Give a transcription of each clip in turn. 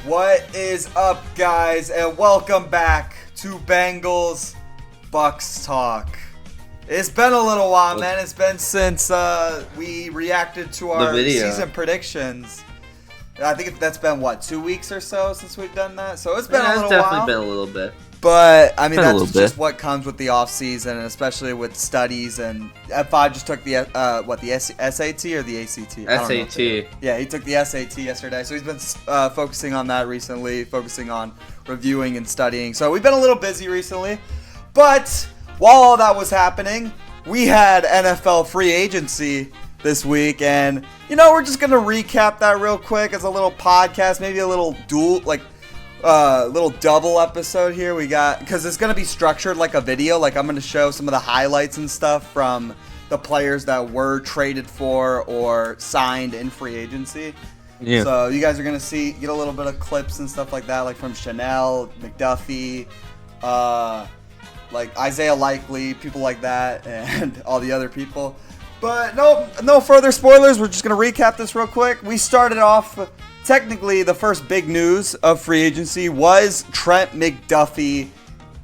What is up, guys, and welcome back to Bengals Bucks Talk. It's been a little while, man. It's been since we reacted to our season predictions. I think that's been, 2 weeks or so since we've done that? So it's been a little while. It's definitely been a little bit. But, I mean, that's just what comes with the off-season, and especially with studies. And M5 just took the, the SAT or the ACT? SAT. Yeah, he took the SAT yesterday. So he's been focusing on that recently, focusing on reviewing and studying. So we've been a little busy recently. But while all that was happening, we had NFL free agency this week. And, we're just going to recap that real quick as a little podcast, maybe a little little double episode here we got, because it's going to be structured like a video. Like, I'm going to show some of the highlights and stuff from the players that were traded for or signed in free agency. Yeah. So you guys are going to get a little bit of clips and stuff like that, like from Chanel, McDuffie, like Isaiah Likely, people like that, and all the other people. But no further spoilers. We're just going to recap this real quick. We started off, technically, the first big news of free agency was Trent McDuffie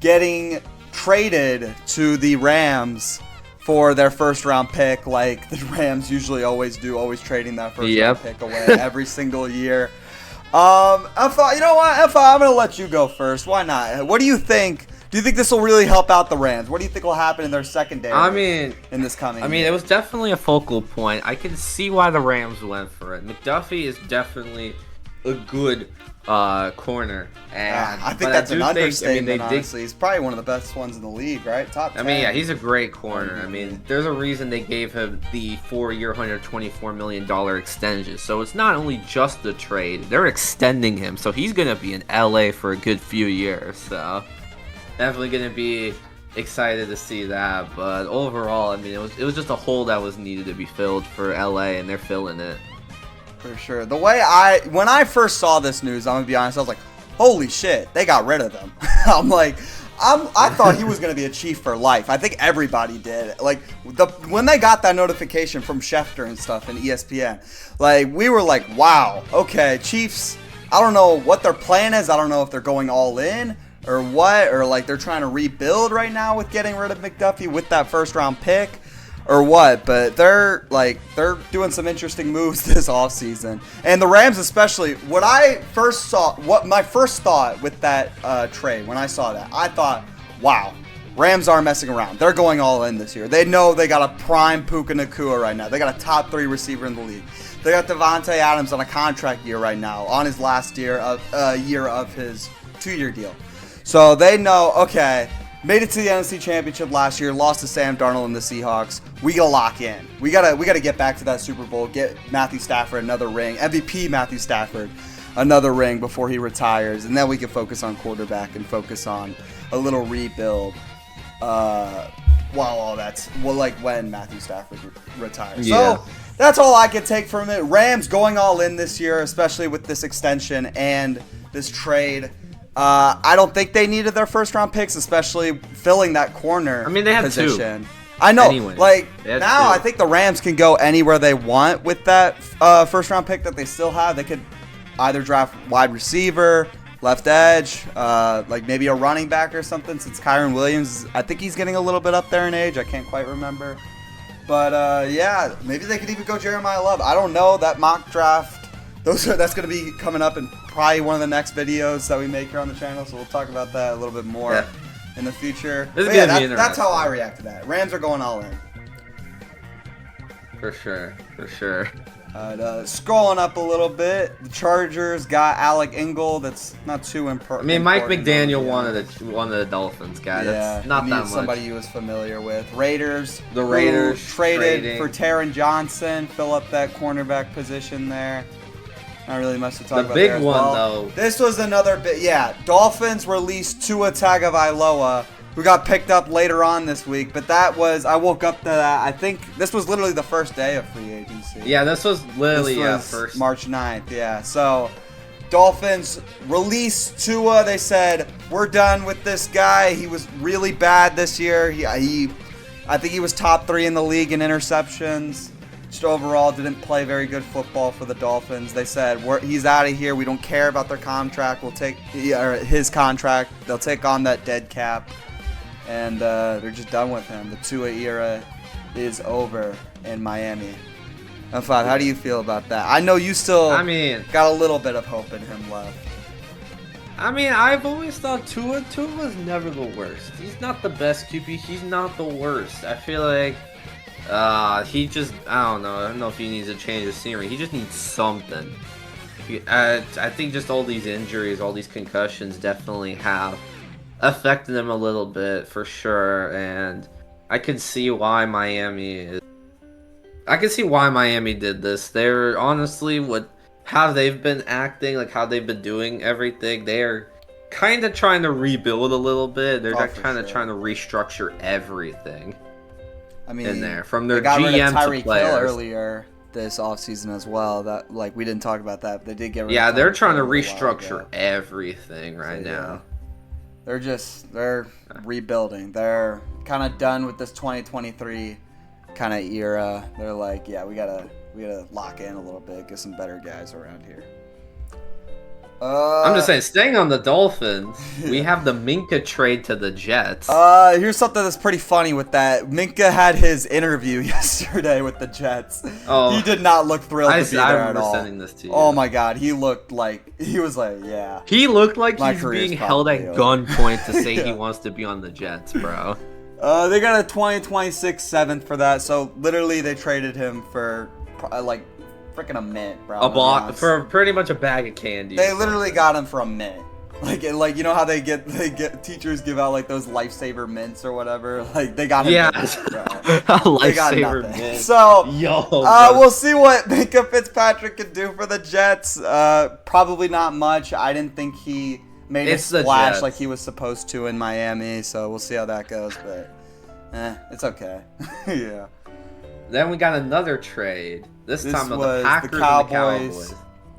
getting traded to the Rams for their first-round pick, like the Rams usually always do, always trading that first-round pick away every single year. You know what, I'm going to let you go first. Why not? What do you think? Do you think this will really help out the Rams? What do you think will happen in their secondary in this coming year? It was definitely a focal point. I can see why the Rams went for it. McDuffie is definitely a good corner. And I think that's an understatement, honestly. He's probably one of the best ones in the league, right? Top 10. He's a great corner. There's a reason they gave him the 4-year, $124 million extension. So it's not only just the trade. They're extending him. So he's going to be in LA for a good few years. So definitely going to be excited to see that. But overall, it was just a hole that was needed to be filled for LA, and they're filling it. For sure. When I first saw this news, I'm going to be honest, I was like, holy shit, they got rid of him. I thought he was going to be a Chief for life. I think everybody did. When they got that notification from Schefter and stuff and ESPN, we were like, wow, okay, Chiefs, I don't know what their plan is. I don't know if they're going all in or what, or they're trying to rebuild right now with getting rid of McDuffie with that first round pick or what, but they're doing some interesting moves this offseason. And the Rams especially, what my first thought with that trade, when I saw that, I thought, wow, Rams aren't messing around. They're going all in this year. They know they got a prime Puka Nacua right now. They got a top 3 receiver in the league. They got Devontae Adams on a contract year right now, on his last year of his 2-year deal. So they know, okay, made it to the NFC Championship last year, lost to Sam Darnold and the Seahawks. We gotta lock in. We gotta get back to that Super Bowl, get Matthew Stafford another ring, MVP Matthew Stafford another ring before he retires, and then we can focus on quarterback and focus on a little rebuild. When Matthew Stafford retires. Yeah. So that's all I can take from it. Rams going all in this year, especially with this extension and this trade. I don't think they needed their first-round picks, especially filling that corner they have position. 2. I know. Anyways, now I think the Rams can go anywhere they want with that first-round pick that they still have. They could either draft wide receiver, left edge, maybe a running back or something, since Kyron Williams, I think he's getting a little bit up there in age. I can't quite remember. But, maybe they could even go Jeremiah Love. I don't know. That mock draft, that's going to be coming up in probably one of the next videos that we make here on the channel, so we'll talk about that a little bit more in the future. That's how I react to that. Rams are going all in. For sure. Scrolling up a little bit, the Chargers got Alec Ingold. That's not too important. Mike McDaniel wanted the Dolphins guy. Yeah, that's not that much. Somebody he was familiar with. Raiders traded for Taron Johnson, fill up that cornerback position there. Not really much to talk about there. The big one, though. This was another bit. Yeah, Dolphins released Tua Tagovailoa, who got picked up later on this week. But I woke up to that. I think this was literally the first day of free agency. Yeah, this was literally first March 9th. Yeah, so Dolphins released Tua. They said, we're done with this guy. He was really bad this year. I think he was top 3 in the league in interceptions. just overall didn't play very good football for the Dolphins. They said he's out of here. We don't care about their contract. We'll take his contract. They'll take on that dead cap, and they're just done with him. The Tua era is over in Miami. M5, how do you feel about that? I know you still got a little bit of hope in him left. I mean, I've always thought Tua was never the worst. He's not the best QB. He's not the worst. I feel like he just, I don't know if he needs to change the scenery. He just needs something. I think just all these injuries, all these concussions definitely have affected him a little bit for sure. And I can see why Miami did this. They're honestly how they've been acting, like how they've been doing everything. They're kind of trying to rebuild a little bit. They're kind of trying to restructure everything. I mean, in there from their GM to players. Hill earlier this offseason as well. That we didn't talk about that. But they did get rid of they're trying to restructure everything now. They're rebuilding. They're kind of done with this 2023 kind of era. They're like, yeah, we gotta lock in a little bit, get some better guys around here. I'm just saying, staying on the Dolphins, we have the Minkah trade to the Jets. Here's something that's pretty funny with that. Minkah had his interview yesterday with the Jets. He did not look thrilled to be there at all. Sending this to you. Oh my god, he was like, yeah. He looked like he's being held at gunpoint to say he wants to be on the Jets, bro. They got a 2026 7th for that, so literally they traded him for like freaking a mint, bro. A block for pretty much a bag of candy. They literally got him for a mint. Like you know how they get teachers give out like those lifesaver mints or whatever. Like they got him. Yeah, lifesaver mint. So we'll see what Minkah Fitzpatrick can do for the Jets. Probably not much. I didn't think he made a splash like he was supposed to in Miami. So we'll see how that goes. But it's okay. Yeah. Then we got another trade. This time of was the Packers the Cowboys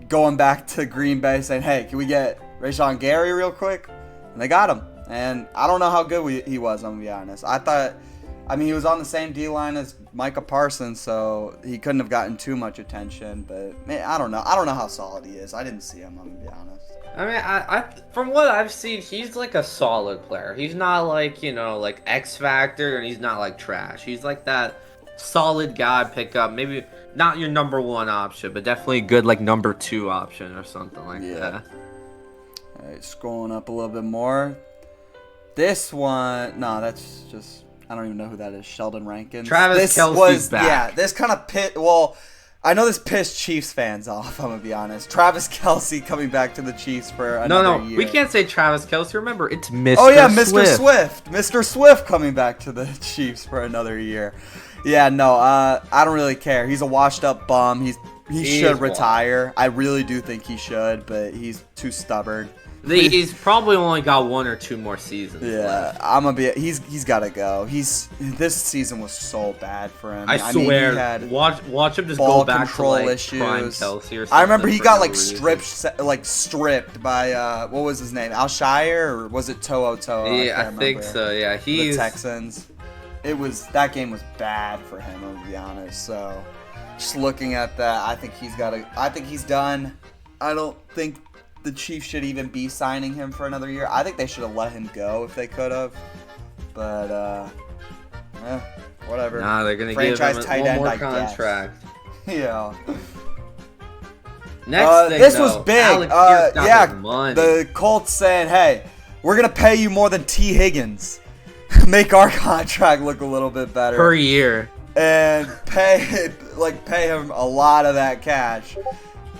going back to Green Bay saying, hey, can we get Rashawn Gary real quick? And they got him. And I don't know how good he was, I'm going to be honest. He was on the same D-line as Micah Parsons, so he couldn't have gotten too much attention. But, man, I don't know. I don't know how solid he is. I didn't see him, I'm going to be honest. I mean, I from what I've seen, he's like a solid player. He's not like, like X Factor, and he's not like trash. He's like that solid guy pickup. Maybe not your number one option, but definitely good like number 2 option or something like that. All right, scrolling up a little bit more. This one, no, that's just, I don't even know who that is. Sheldon Rankins. Travis Kelce's back. Yeah, this kind of well, I know this pissed Chiefs fans off, I'm going to be honest. Travis Kelce coming back to the Chiefs for another year. We can't say Travis Kelce. Remember, it's Mr. Oh, yeah, Mr. Swift. Mr. Swift coming back to the Chiefs for another year. Yeah, no, I don't really care. He's a washed-up bum. He should retire. I really do think he should, but he's too stubborn. He's probably only got 1 or 2 more seasons left. He's got to go. This season was so bad for him. I swear. He had watch him just ball go back control to like issues. prime Kelce or something. I remember he got like stripped by what was his name? Alshire, or was it To'o? Yeah, I think so. Yeah, the Texans. That game was bad for him, to be honest. So, just looking at that, I think he's done. I don't think the Chiefs should even be signing him for another year. I think they should have let him go if they could have. But whatever. Nah, they're gonna give him one more contract. Yeah. Next thing, this was big. The Colts saying, "Hey, we're gonna pay you more than T. Higgins." Make our contract look a little bit better per year, and pay him a lot of that cash.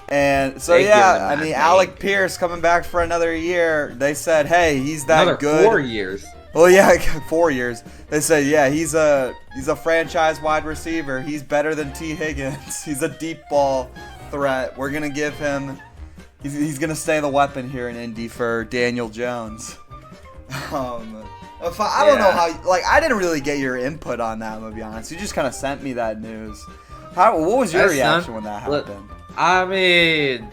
And so Alec Pierce coming back for another year. They said, hey, he's that good. 4 years. Well, yeah, 4 years. They said, yeah, he's a franchise wide receiver. He's better than T. Higgins. He's a deep ball threat. We're gonna give him. He's gonna stay the weapon here in Indy for Daniel Jones. I don't know how. I didn't really get your input on that. I'm gonna be honest. You just kind of sent me that news. What was your reaction when that happened? I mean,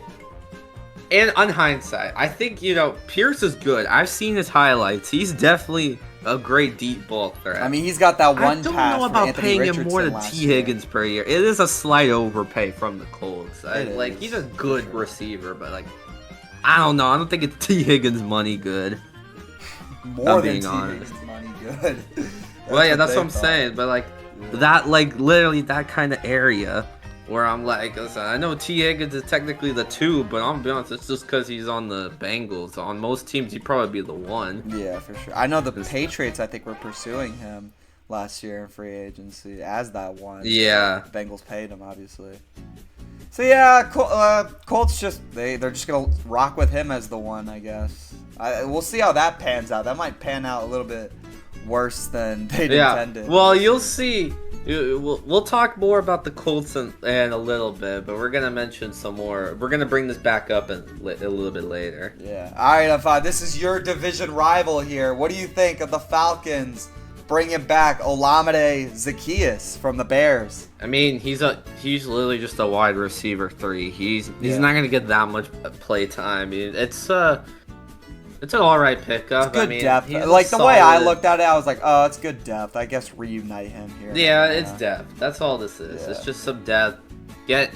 on hindsight, I think Pierce is good. I've seen his highlights. He's definitely a great deep ball threat. I mean, he's got that one I don't pass know for about Anthony paying Richardson him more than last T. year. Higgins per year. It is a slight overpay from the Colts. It he's is, a good receiver, but like, I don't know. I don't think it's T. Higgins money good. More than being T. honest. Higgins money good. Well, yeah, that's they what I'm thought. saying. But like, that, like, literally that kind of area where I'm like, listen, I know T. Higgins is technically the 2, but I'm gonna be honest, it's just because he's on the Bengals. On most teams, he'd probably be the 1. Yeah, for sure. I know the Patriots, I think, were pursuing him last year in free agency as that one. Yeah. The Bengals paid him, obviously. So yeah, Colts they're just gonna rock with him as the 1, I guess. We'll see how that pans out. That might pan out a little bit worse than they'd intended. Well, you'll see. We'll talk more about the Colts in a little bit, but we're gonna mention some more. We're gonna bring this back up a little bit later. Yeah. All right, F5. This is your division rival here. What do you think of the Falcons bringing back Olamide Zaccheaus from the Bears? I mean, he's literally just a wide receiver 3. He's not gonna get that much play time. I mean, it's an alright pickup. It's good I mean, depth. he's Like the way I solid- looked at it, I was like, oh, it's good depth. I guess reunite him here. Yeah, it's depth. That's all this is. Yeah. It's just some depth. Get,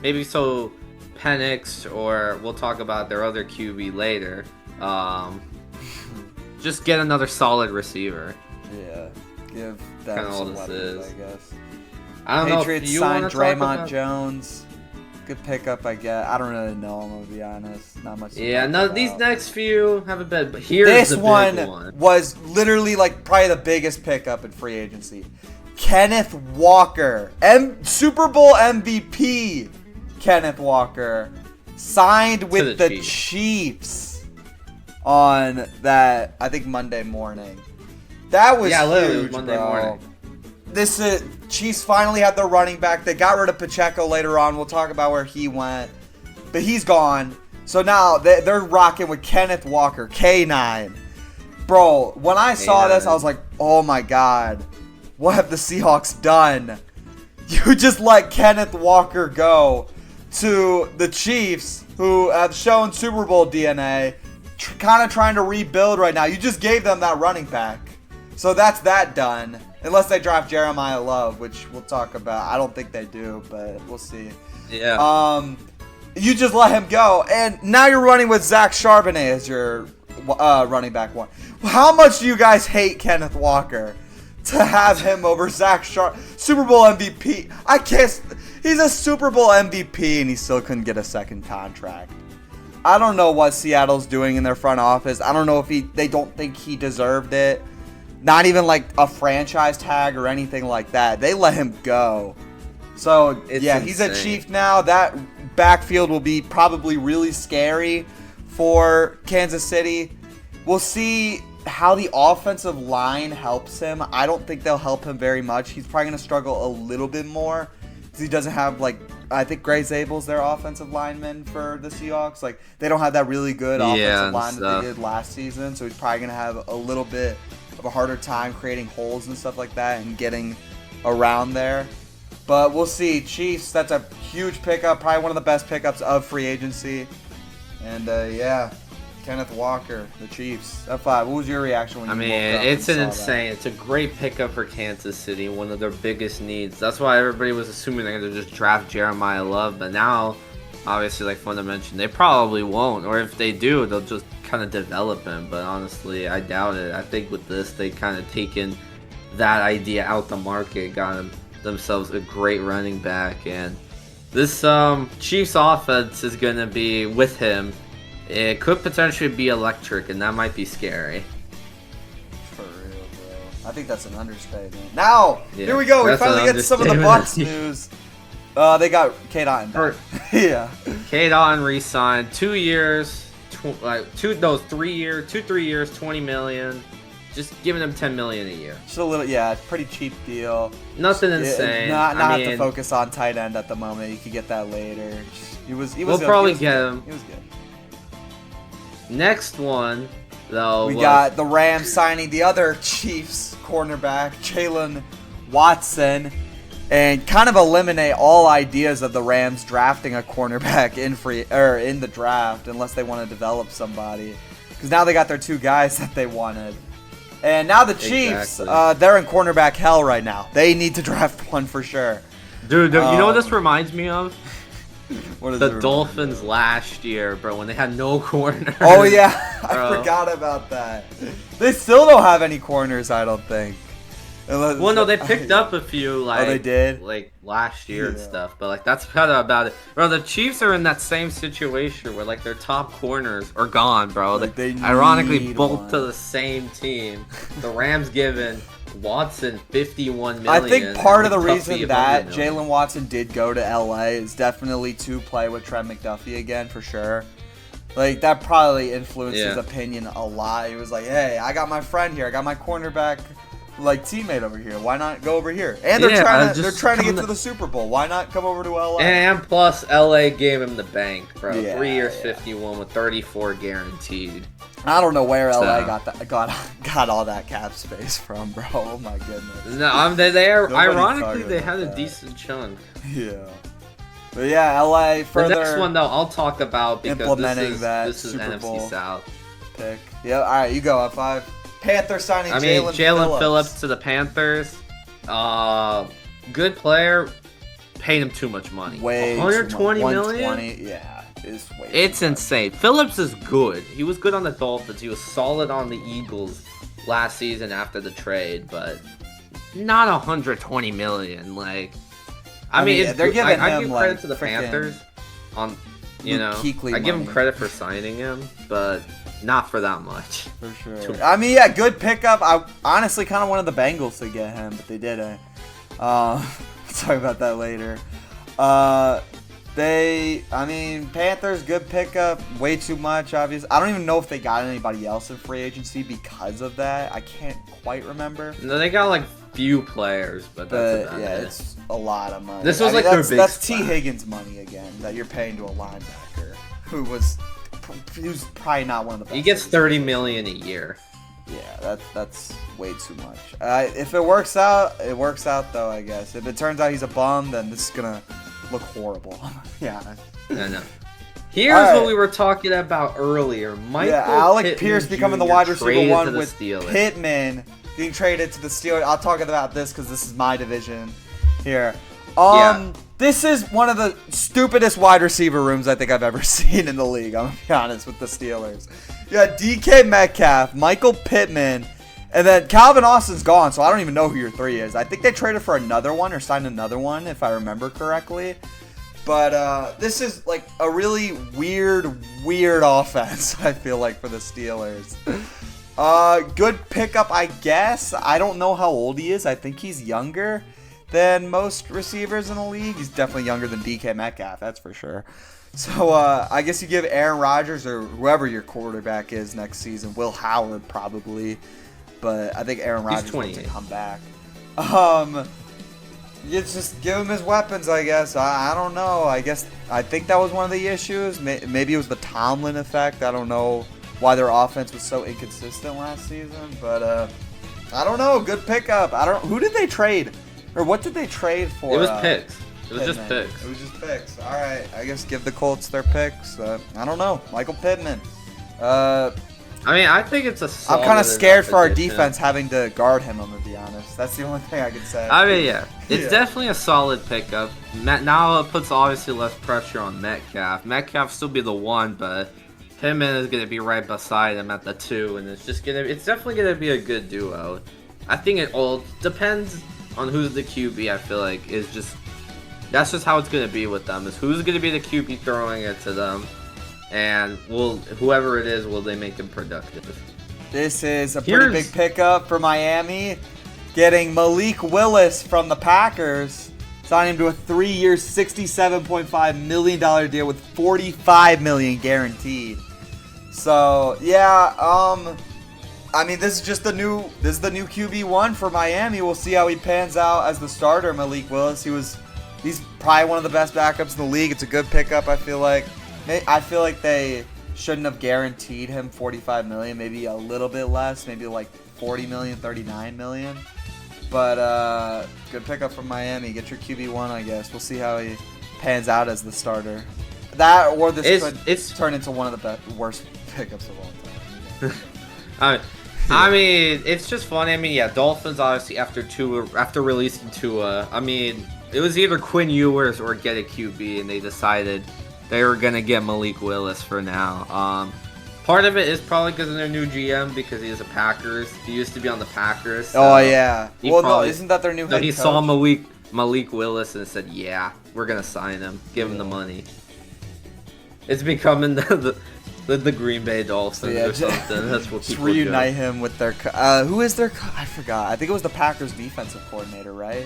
maybe so Penix, or we'll talk about their other QB later. Just get another solid receiver. Yeah. Give Kinda them all some this weapons, is. I guess. I don't know Patriots if you signed want to talk Draymond about... Jones. Good pickup, I guess. I don't really know him, I'm gonna be honest. Not much. Yeah, talk no, about. these next few haven't been, but here's This the big one was literally like probably the biggest pickup in free agency. Kenneth Walker, Super Bowl MVP. Kenneth Walker signed with the the Chiefs on that, I think, Monday morning. That was literally, it was huge, Monday bro. morning. This Chiefs finally had their running back. They got rid of Pacheco later on. We'll talk about where he went, but he's gone. So now they're rocking with Kenneth Walker, K9. Bro, when I saw this, I was like, oh my god, what have the Seahawks done? You just let Kenneth Walker go to the Chiefs, who have shown Super Bowl DNA, kind of trying to rebuild right now. You just gave them that running back. So that's that done. Unless they draft Jeremiah Love, which we'll talk about. I don't think they do, but we'll see. Yeah. You just let him go, and now you're running with Zach Charbonnet as your running back 1. How much do you guys hate Kenneth Walker to have him over Zach Super Bowl MVP? I guess he's a Super Bowl MVP, and he still couldn't get a second contract. I don't know what Seattle's doing in their front office. I don't know if they don't think he deserved it. Not even like a franchise tag or anything like that. They let him go. So, yeah, he's a Chief now. That backfield will be probably really scary for Kansas City. We'll see how the offensive line helps him. I don't think they'll help him very much. He's probably going to struggle a little bit more because he doesn't have, like, I think Gray Zabel's their offensive lineman for the Seahawks. Like, they don't have that really good offensive line that they did last season. So he's probably going to have a little bit of a harder time creating holes and stuff like that and getting around there. But we'll see. Chiefs, that's a huge pickup. Probably one of the best pickups of free agency. And, yeah, Kenneth Walker, the Chiefs. F5, what was your reaction when you woke up it's and an saw insane. It's a great pickup for Kansas City, one of their biggest needs. That's why everybody was assuming they're going to just draft Jeremiah Love. But now, obviously, like Fonda mentioned, they probably won't. Or if they do, they'll just kind of develop him. But honestly, I doubt it. I think with this, they kind of taken that idea out the market, got themselves a great running back. And this Chiefs offense is going to be with him. It could potentially be electric, and that might be scary. For real, bro. I think that's an understatement. Now, here we go. We That's finally an get some of the understatement. Bucks news. They got K-Dot back. Yeah. K-Don re-signed 2 years, 3 years, 20 million. Just giving them 10 million a year. Just a little, yeah, pretty cheap deal. Nothing insane. Not have to focus on tight end at the moment. You could get that later. We'll probably get him. He was good. Next one, though, We got the Rams signing the other Chiefs cornerback, Jalen Watson, and kind of eliminate all ideas of the Rams drafting a cornerback in the draft unless they want to develop somebody. Because now they got their 2 guys that they wanted. And now the Chiefs, Exactly. they're in cornerback hell right now. They need to draft one for sure. Dude, you know what this reminds me of? What is The Dolphins last year, bro, when they had no corners. Oh yeah, I Bro. forgot about that. They still don't have any corners, I don't think. Unless, Well, no, they picked up a few, like, they did? like last year and Yeah. stuff, but like that's kind of about it. Bro, the Chiefs are in that same situation where like their top corners are gone, bro. Like, they ironically need both one. to the same team. The Rams given Watson 51 million. I think part of the and McDuffie reason 100 that million. Jalen Watson did go to LA is definitely to play with Trent McDuffie again for sure. Like that probably influenced his Yeah. opinion a lot. He was like, "Hey, I got my friend here. I got my cornerback like teammate over here. Why not go over here?" And they're Yeah, they're just trying to come get to- to the Super Bowl. Why not come over to LA? And plus, LA gave him the bank, bro. Yeah, 3 years, yeah. 51 with 34 guaranteed. I don't know where LA So- got all that cap space from, bro. Oh my goodness. No, they are. Nobody's Ironically, talking they about had a that. decent chunk. Yeah. But yeah, LA The further next one, though, I'll talk about because implementing this is Super NFC Bowl South. pick. Yeah, all right, you go up 5. Panther signing I mean, Jalen Phillips to the Panthers. Good player. Paid him too much money. Way 120 too much. million? 120, yeah, is way. It's too much. insane. Phillips is good. He was good on the Dolphins. He was solid on the Eagles last season after the trade, but not 120 million. Like, I mean, it's they're good. giving I him give credit like to the frickin' Panthers on, you Luke know, Kuechly I give him money. credit for signing him, but not for that much. For sure. Too- I mean, yeah, good pickup. I honestly kind of wanted the Bengals to get him, but they didn't. We'll talk about that later. Panthers, good pickup. Way too much, obviously. I don't even know if they got anybody else in free agency because of that. I can't quite remember. No, they got like few players, but that's But about yeah, it. it's a lot of money. This was like their big that's T. splash. Higgins money again that you're paying to a linebacker who's probably not one of the best. He gets receivers. 30 million a year. Yeah, that's way too much. If it works out, it works out though, I guess. If it turns out he's a bum, then this is gonna look horrible. Yeah. No. Here's All right. what we were talking about earlier. Michael Yeah, Alec Pittman Pierce becoming the Jr. wide receiver traded one to the with Steelers. Pittman getting traded to the Steelers. I'll talk about this because this is my division here. Yeah. This is one of the stupidest wide receiver rooms I think I've ever seen in the league. I'm gonna be honest with the Steelers. You got DK Metcalf, Michael Pittman, and then Calvin Austin's gone, so I don't even know who your 3 is. I think they traded for another one or signed another one, if I remember correctly. But this is like a really weird offense, I feel like, for the Steelers. Good pickup, I guess. I don't know how old he is. I think he's younger than most receivers in the league. He's definitely younger than DK Metcalf, that's for sure. So I guess you give Aaron Rodgers or whoever your quarterback is next season, Will Howard probably, but I think Aaron Rodgers wants to 28. come back. You just give him his weapons, I guess. I don't know. I think that was one of the issues. Maybe it was the Tomlin effect. I don't know why their offense was so inconsistent last season, but I don't know. Good pickup. Who did they trade, or what did they trade for? It was picks. It was just Pittman. picks. It was just picks. All right. I guess give the Colts their picks. I don't know. Michael Pittman. I mean, I think it's a solid I'm kind of scared for our addition. defense having to guard him, I'm going to be honest. That's the only thing I can say. I mean, yeah. It's Yeah. definitely a solid pickup. Now it puts obviously less pressure on Metcalf. Metcalf still be the 1, but Pittman is going to be right beside him at the 2, and it's definitely going to be a good duo. I think it all depends on who's the QB. I feel like that's just how it's going to be with them. Is who's going to be the QB throwing it to them, and whoever it is, will they make him productive? This is a pretty big pickup for Miami. Getting Malik Willis from the Packers. Signing him to a 3-year, $67.5 million deal with $45 million guaranteed. So, yeah, I mean, this is the new QB1 for Miami. We'll see how he pans out as the starter, Malik Willis. He's probably one of the best backups in the league. It's a good pickup, I feel like. I feel like they shouldn't have guaranteed him $45 million, maybe a little bit less, maybe like $40 million, $39 million. But good pickup from Miami. Get your QB1, I guess. We'll see how he pans out as the starter. That or this could turn into one of the worst pickups of all time. I mean, it's just funny. I mean, yeah, Dolphins obviously after releasing Tua, I mean, it was either Quinn Ewers or get a QB, and they decided they were gonna get Malik Willis for now. Part of it is probably because of their new GM, because he is a Packers. He used to be on the Packers. So oh yeah. Well, no, isn't that their new head he coach? saw Malik Willis and said, "Yeah, we're gonna sign him. Give him the money." It's becoming the Green Bay Dolphins or something. That's what just people reunite him with their who is their I forgot. I think it was the Packers defensive coordinator, right?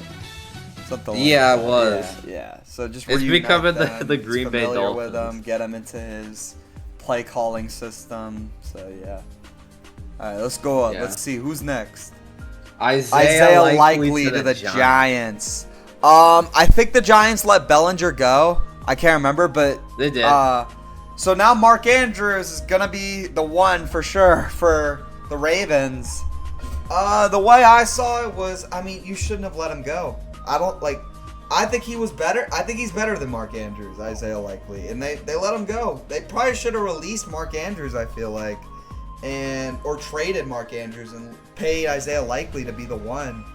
Something like yeah, that. It was. Yeah. So just it's becoming them. the Green Bay Dolphins. With them, get him into his play calling system. So yeah. All right, let's go up. Yeah. Let's see who's next. Isaiah Likely to the Giants. I think the Giants let Bellinger go. I can't remember, but they did. So now Mark Andrews is gonna be the one for sure for the Ravens. The way I saw it was, I mean, you shouldn't have let him go. I think he was better. I think he's better than Mark Andrews, Isaiah Likely, and they let him go. They probably should have released Mark Andrews, I feel like, or traded Mark Andrews and paid Isaiah Likely to be the one.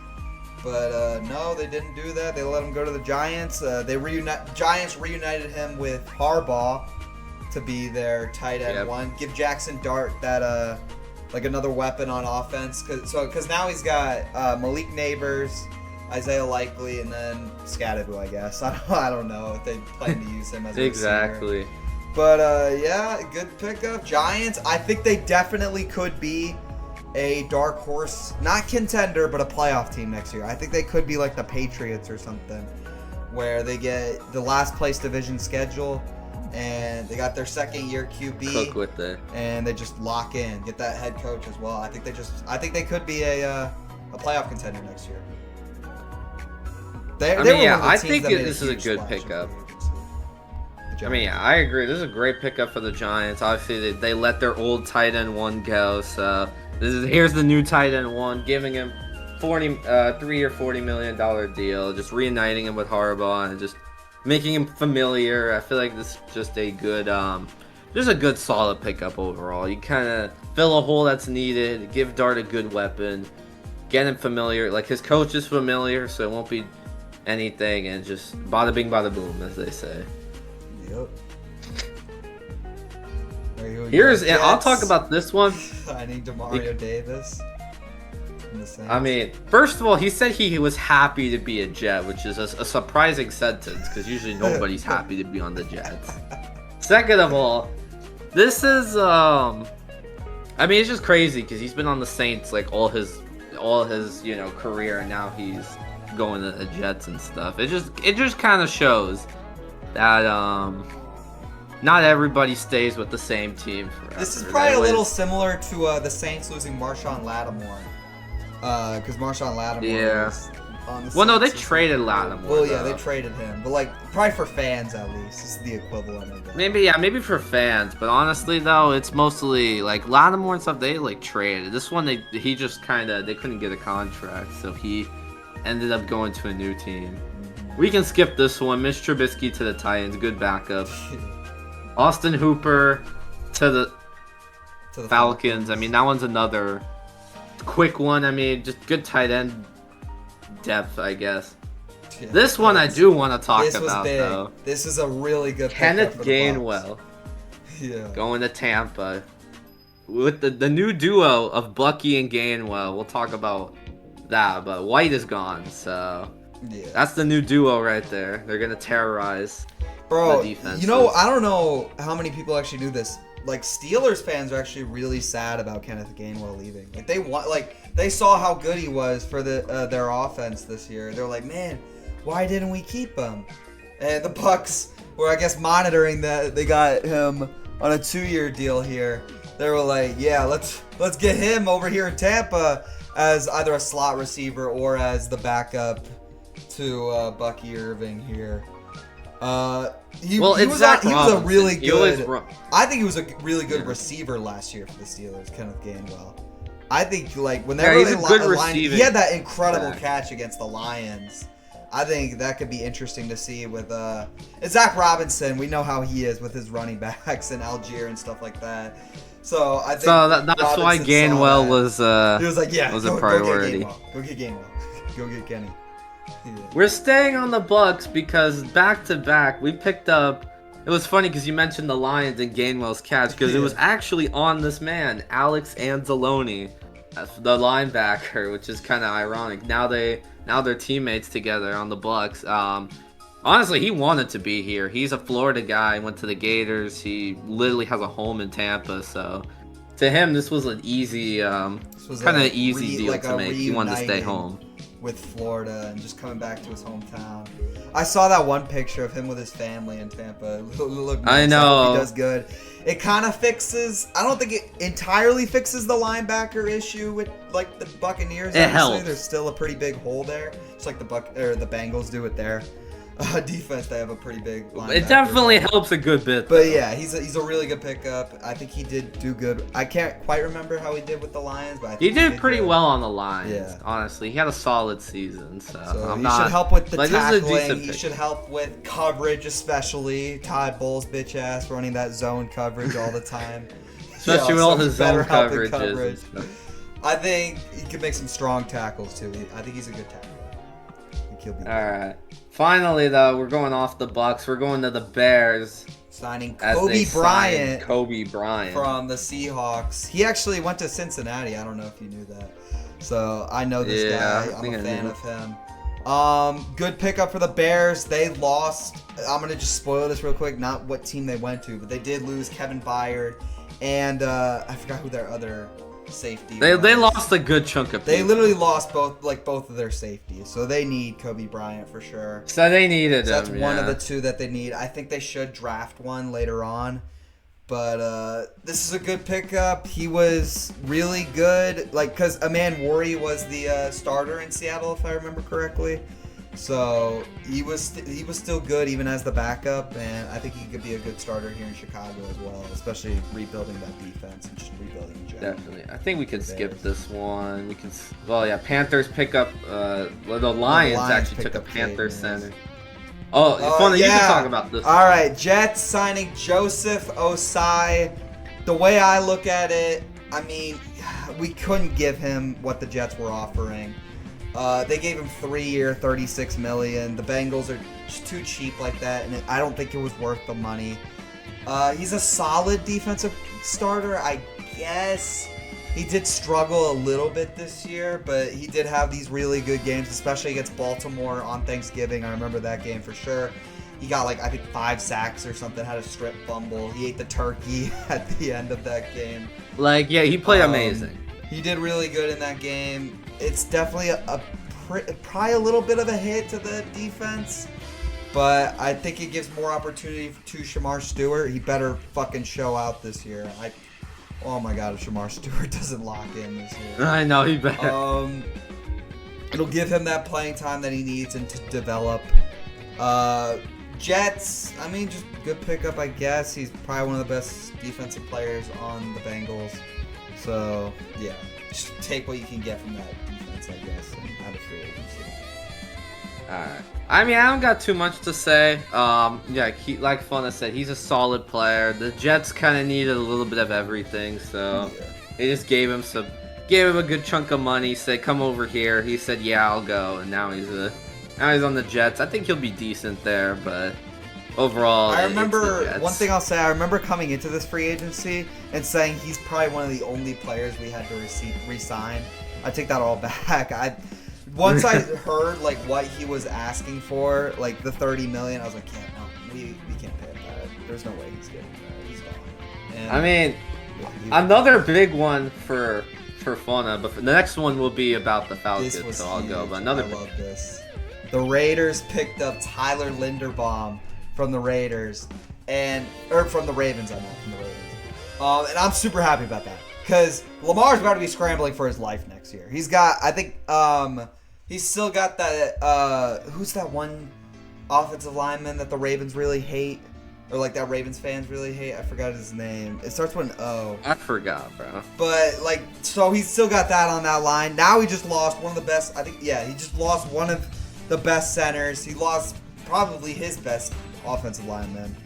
But no, they didn't do that. They let him go to the Giants. Giants reunited him with Harbaugh to be their tight end one. Give Jackson Dart that like another weapon on offense. Because now he's got Malik Neighbors, Isaiah Likely, and then Scatterbu, I guess. I don't know if they plan to use him as a exactly. receiver. But yeah, good pickup. Giants, I think they definitely could be a dark horse, not contender, but a playoff team next year. I think they could be like the Patriots or something, where they get the last place division schedule, and they got their second year QB. Cook with it, and they just lock in, get that head coach as well. I think they could be a playoff contender next year. I think this is a good pickup. I mean, yeah, I agree. This is a great pickup for the Giants. Obviously, they let their old tight end one go, so here's the new tight end one, giving him 3-year, $40 million deal, just reuniting him with Harbaugh and just making him familiar. I feel like this is just a good, solid pickup overall. You kind of fill a hole that's needed, give Dart a good weapon, get him familiar. Like, his coach is familiar, so it won't be anything, and just bada bing, bada boom, as they say. Yep. And I'll talk about this one. Signing Demario Davis. I mean, first of all, he said he was happy to be a Jet, which is a surprising sentence, because usually nobody's happy to be on the Jets. Second of all, this is I mean, it's just crazy because he's been on the Saints like all his career, and now he's going to the Jets and stuff. It just kind of shows that not everybody stays with the same team forever. This is probably a little similar to the Saints losing Marshawn Lattimore, because Marshawn Lattimore was on the Saints. Well, no, they traded Lattimore. Well, yeah, they traded him, but like probably for fans at least. This is the equivalent of that. Maybe for fans, but honestly though, it's mostly like Lattimore and stuff. They like traded this one. They couldn't get a contract, so he ended up going to a new team. We can skip this one. Mitch Trubisky to the Titans, good backup. Austin Hooper to the Falcons. I mean, that one's another quick one. I mean, just good tight end depth, I guess. Yeah, this one I do want to talk about, though. This is a really good Kenneth Gainwell. Yeah. Going to Tampa. With the new duo of Bucky and Gainwell. We'll talk about that, but White is gone, so yeah, that's the new duo right there. They're going to terrorize the defense. You know, I don't know how many people actually knew this. Like, Steelers fans are actually really sad about Kenneth Gainwell leaving. Like, they saw how good he was for their offense this year. They're like, man, why didn't we keep him? And the Bucks were, I guess, monitoring that. They got him on a 2-year deal here. They were like, yeah, let's get him over here in Tampa as either a slot receiver or as the backup to Bucky Irving here. He was a really good. I think he was a really good receiver last year for the Steelers, Kenneth Gainwell. I think whenever they aligned, he had that incredible catch against the Lions. I think that could be interesting to see with Zach Robinson. We know how he is with his running backs and Algier and stuff like that. So I think that's why Gainwell was he was like, yeah, was a priority. Go get Gainwell. Go get Kenny. Yeah. We're staying on the Bucks because back to back we picked up. It was funny because you mentioned the Lions and Gainwell's catch because it was actually on this man, Alex Anzalone, the linebacker, which is kind of ironic. Now they're teammates together on the Bucks. Honestly, he wanted to be here. He's a Florida guy, went to the Gators. He literally has a home in Tampa, so to him this was an easy, kind of easy deal to make. He wanted to stay home with Florida and just coming back to his hometown. I saw that one picture of him with his family in Tampa. Look, I know he does good. It kind of fixes. I don't think it entirely fixes the linebacker issue with like the Buccaneers. It helps. There's still a pretty big hole there, just like the Bengals do with their defense. They have a pretty big linebacker. It definitely helps a good bit. But yeah, he's a really good pickup. I think he did do good. I can't quite remember how he did with the Lions, but I think he did pretty well on the Lions. Yeah. Honestly, he had a solid season. So he should help with the tackling. He should help with coverage, especially Todd Bowles' bitch ass running that zone coverage all the time. Especially with all his zone coverages. I think he could make some strong tackles too. I think he's a good tackler. All right. Finally, though, we're going off the Bucks. We're going to the Bears. Signing Kobe Bryant. Kobe Bryant from the Seahawks. He actually went to Cincinnati. I don't know if you knew that. So I know this guy. I'm a fan of him. Good pickup for the Bears. They lost. I'm gonna just spoil this real quick. Not what team they went to, but they did lose Kevin Byard, and I forgot who their other safety. They lost a good chunk of people. They literally lost both of their safeties, so they need Kobe Bryant for sure. So they needed him. That's one of the two that they need. I think they should draft one later on, but this is a good pickup. He was really good, because Aman Worry was the starter in Seattle, if I remember correctly. So he was still good even as the backup, and I think he could be a good starter here in Chicago as well, especially rebuilding that defense and just rebuilding in general. Definitely. I think we can skip this one. Panthers pick up, the Lions actually took a Panthers center. Oh, funny, you can talk about this All right, Jets signing Joseph Osai. The way I look at it, I mean, we couldn't give him what the Jets were offering. They gave him 3-year, $36 million. The Bengals are just too cheap like that, and I don't think it was worth the money. He's a solid defensive starter, I guess. He did struggle a little bit this year, but he did have these really good games, especially against Baltimore on Thanksgiving. I remember that game for sure. He got I think 5 sacks or something, had a strip fumble. He ate the turkey at the end of that game. He played amazing. He did really good in that game. It's definitely probably a little bit of a hit to the defense, but I think it gives more opportunity to Shamar Stewart. He better fucking show out this year. Oh my God, if Shamar Stewart doesn't lock in this year. I know, he better. It'll give him that playing time that he needs and to develop. Jets, I mean, just good pickup, I guess. He's probably one of the best defensive players on the Bengals. So, yeah, just take what you can get from that defense, I guess, and have a free agency. Alright. I mean, I don't got too much to say. Like Funa said, he's a solid player. The Jets kind of needed a little bit of everything, so they just gave him a good chunk of money. Said, "Come over here." He said, "Yeah, I'll go." And now he's on the Jets. I think he'll be decent there, but overall, I remember one thing I'll say. I remember coming into this free agency and saying he's probably one of the only players we had to re-sign. I take that all back. Once I heard what he was asking for, the $30 million, I was like, yeah, no, we can't pay him that. There's no way he's getting that. He's gone. And I mean, another big one for Funa, but the next one will be about the Falcons, so I'll go. But I love this. The Raiders picked up Tyler Linderbaum from the Raiders, from the Ravens, from the Ravens. And I'm super happy about that because Lamar's about to be scrambling for his life next year. He's got, I think, he's still got that. Who's that one offensive lineman that the Ravens really hate, or that Ravens fans really hate? I forgot his name. It starts with an O. I forgot, bro. But so he's still got that on that line. Now he just lost one of the best. I think, he just lost one of the best centers. He lost probably his best offensive lineman.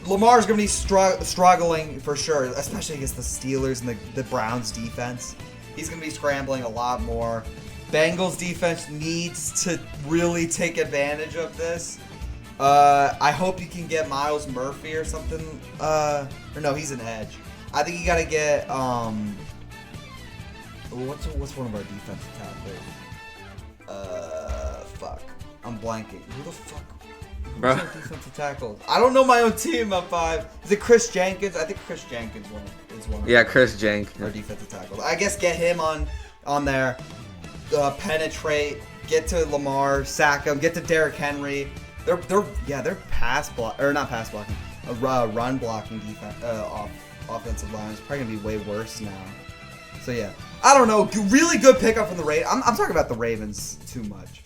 Lamar's going to be struggling for sure, especially against the Steelers and the Browns defense. He's going to be scrambling a lot more. Bengals defense needs to really take advantage of this. I hope you can get Miles Murphy or something. Or no, he's an edge. I think you got to get what's one of our defensive tackles? Fuck. I'm blanking. Who the fuck? Who's our defensive tackle? I don't know my own team at 5. Is it Chris Jenkins? I think Chris Jenkins is one. Yeah, Chris Jenkins. Our defensive tackle. I guess get him on there. Penetrate. Get to Lamar. Sack him. Get to Derrick Henry. They're pass block or not pass blocking. Run blocking defense. Offensive line is probably gonna be way worse now. So yeah, I don't know. Really good pickup from the Raiders. I'm talking about the Ravens too much.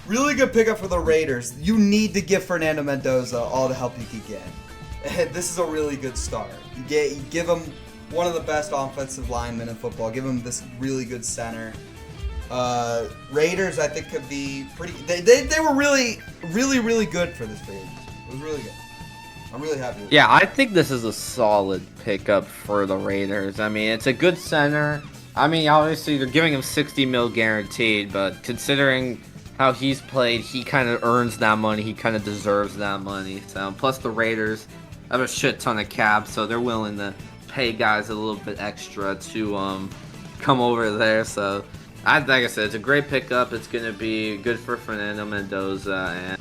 Really good pickup for the Raiders. You need to give Fernando Mendoza all the help you can get. This is a really good start. You give him one of the best offensive linemen in football. Give him this really good center. Raiders, I think, could be pretty. They were really good for this Raiders. It was really good. I'm really happy with it. Yeah, I think this is a solid pickup for the Raiders. I mean, it's a good center. I mean, obviously, they're giving him $60 million guaranteed, but considering how he's played, he kind of earns that money. He kind of deserves that money. So, plus the Raiders have a shit ton of cap, so they're willing to pay guys a little bit extra to come over there. So, like I said, it's a great pickup. It's going to be good for Fernando Mendoza and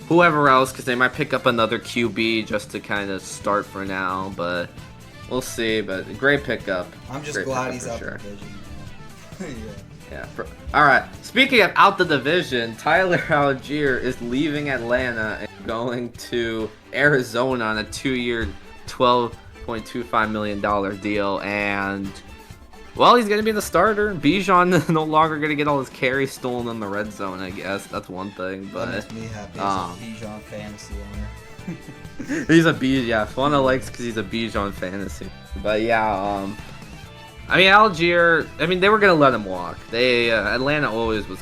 whoever else, because they might pick up another QB just to kind of start for now, but we'll see. But a great pickup. I'm just glad he's out the division. Yeah. All right. Speaking of out the division, Tyler Algier is leaving Atlanta and going to Arizona on a 2-year, $12.25 million deal, and well, he's going to be the starter. Bijan no longer going to get all his carries stolen in the red zone, I guess. That's one thing. But that makes me happy as a Bijan fantasy owner. He's a Bijan. Yeah, Fauna likes because he's a Bijan fantasy. But yeah, I mean, Algier, I mean, they were going to let him walk. Atlanta always was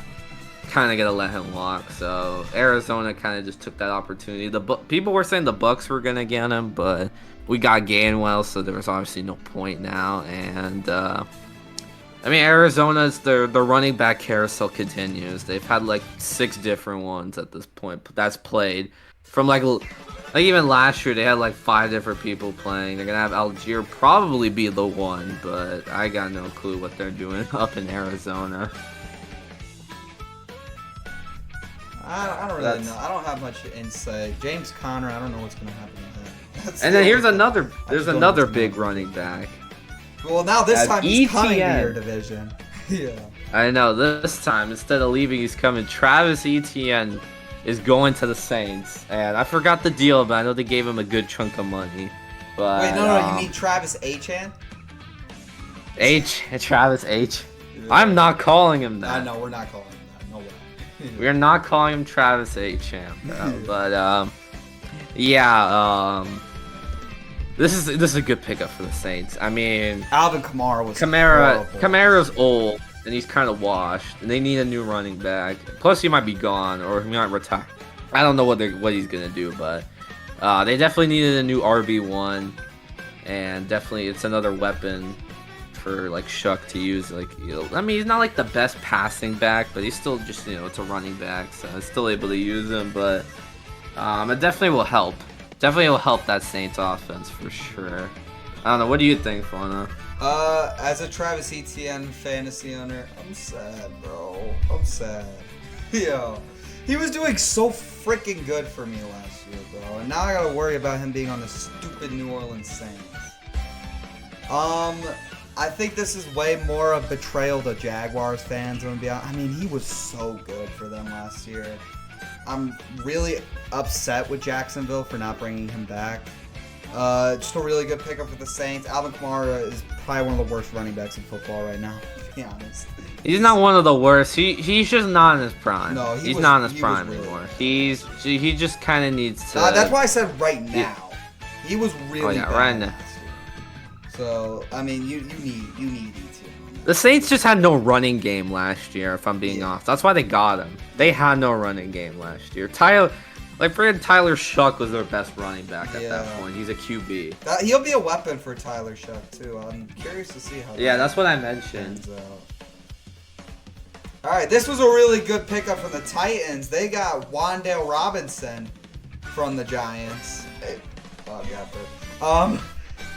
kind of going to let him walk. So Arizona kind of just took that opportunity. People were saying the Bucks were going to get him, but we got Gainwell, so there was obviously no point now. And I mean, Arizona's their running back carousel continues. They've had like 6 different ones at this point that's played. From like even last year, they had like 5 different people playing. They're gonna have Algier probably be the one, but I got no clue what they're doing up in Arizona. I don't really know. I don't have much insight. James Conner, I don't know what's gonna happen to him. And then here's another. There's another big running back. Well, now this time he's coming to your division. Yeah. I know. This time, instead of leaving, he's coming. Travis Etienne is going to the Saints, and I forgot the deal, but I know they gave him a good chunk of money. But wait, no, you mean Travis Etienne? Travis H. Yeah. I'm not calling him that. No, we're not calling him that. No way. We're not calling him Travis Etienne, but yeah. This is a good pickup for the Saints. I mean, Alvin Kamara was Kamara's old and he's kind of washed, and they need a new running back. Plus, he might be gone or he might retire. I don't know what he's gonna do, but they definitely needed a new RB1, and definitely it's another weapon for like Shuck to use. Like, I mean, he's not like the best passing back, but he's still just it's a running back, so it's still able to use him. But it definitely will help. Definitely will help that Saints offense for sure. I don't know. What do you think, Fauna? As a Travis Etienne fantasy owner, I'm sad, bro. I'm sad. Yo, he was doing so freaking good for me last year, bro. And now I gotta worry about him being on the stupid New Orleans Saints. I think this is way more a betrayal to Jaguars fans. I mean, he was so good for them last year. I'm really upset with Jacksonville for not bringing him back. Just a really good pickup for the Saints. Alvin Kamara is probably one of the worst running backs in football right now, to be honest. He's not one of the worst. He's just not in his prime. No, he's not in his prime anymore. He just kind of needs to. That's why I said right now. He was really bad right now. So I mean, you need to. The Saints just had no running game last year, if I'm being honest. That's why they got him. They had no running game last year. Like, for Tyler Shuck was their best running back at Yeah. that point. He's a QB. He'll be a weapon for Tyler Shuck too. I'm curious to see how. Yeah, that's what I mentioned. All right, this was a really good pickup from the Titans. They got Wan'Dale Robinson from the Giants. Hey, oh, yeah,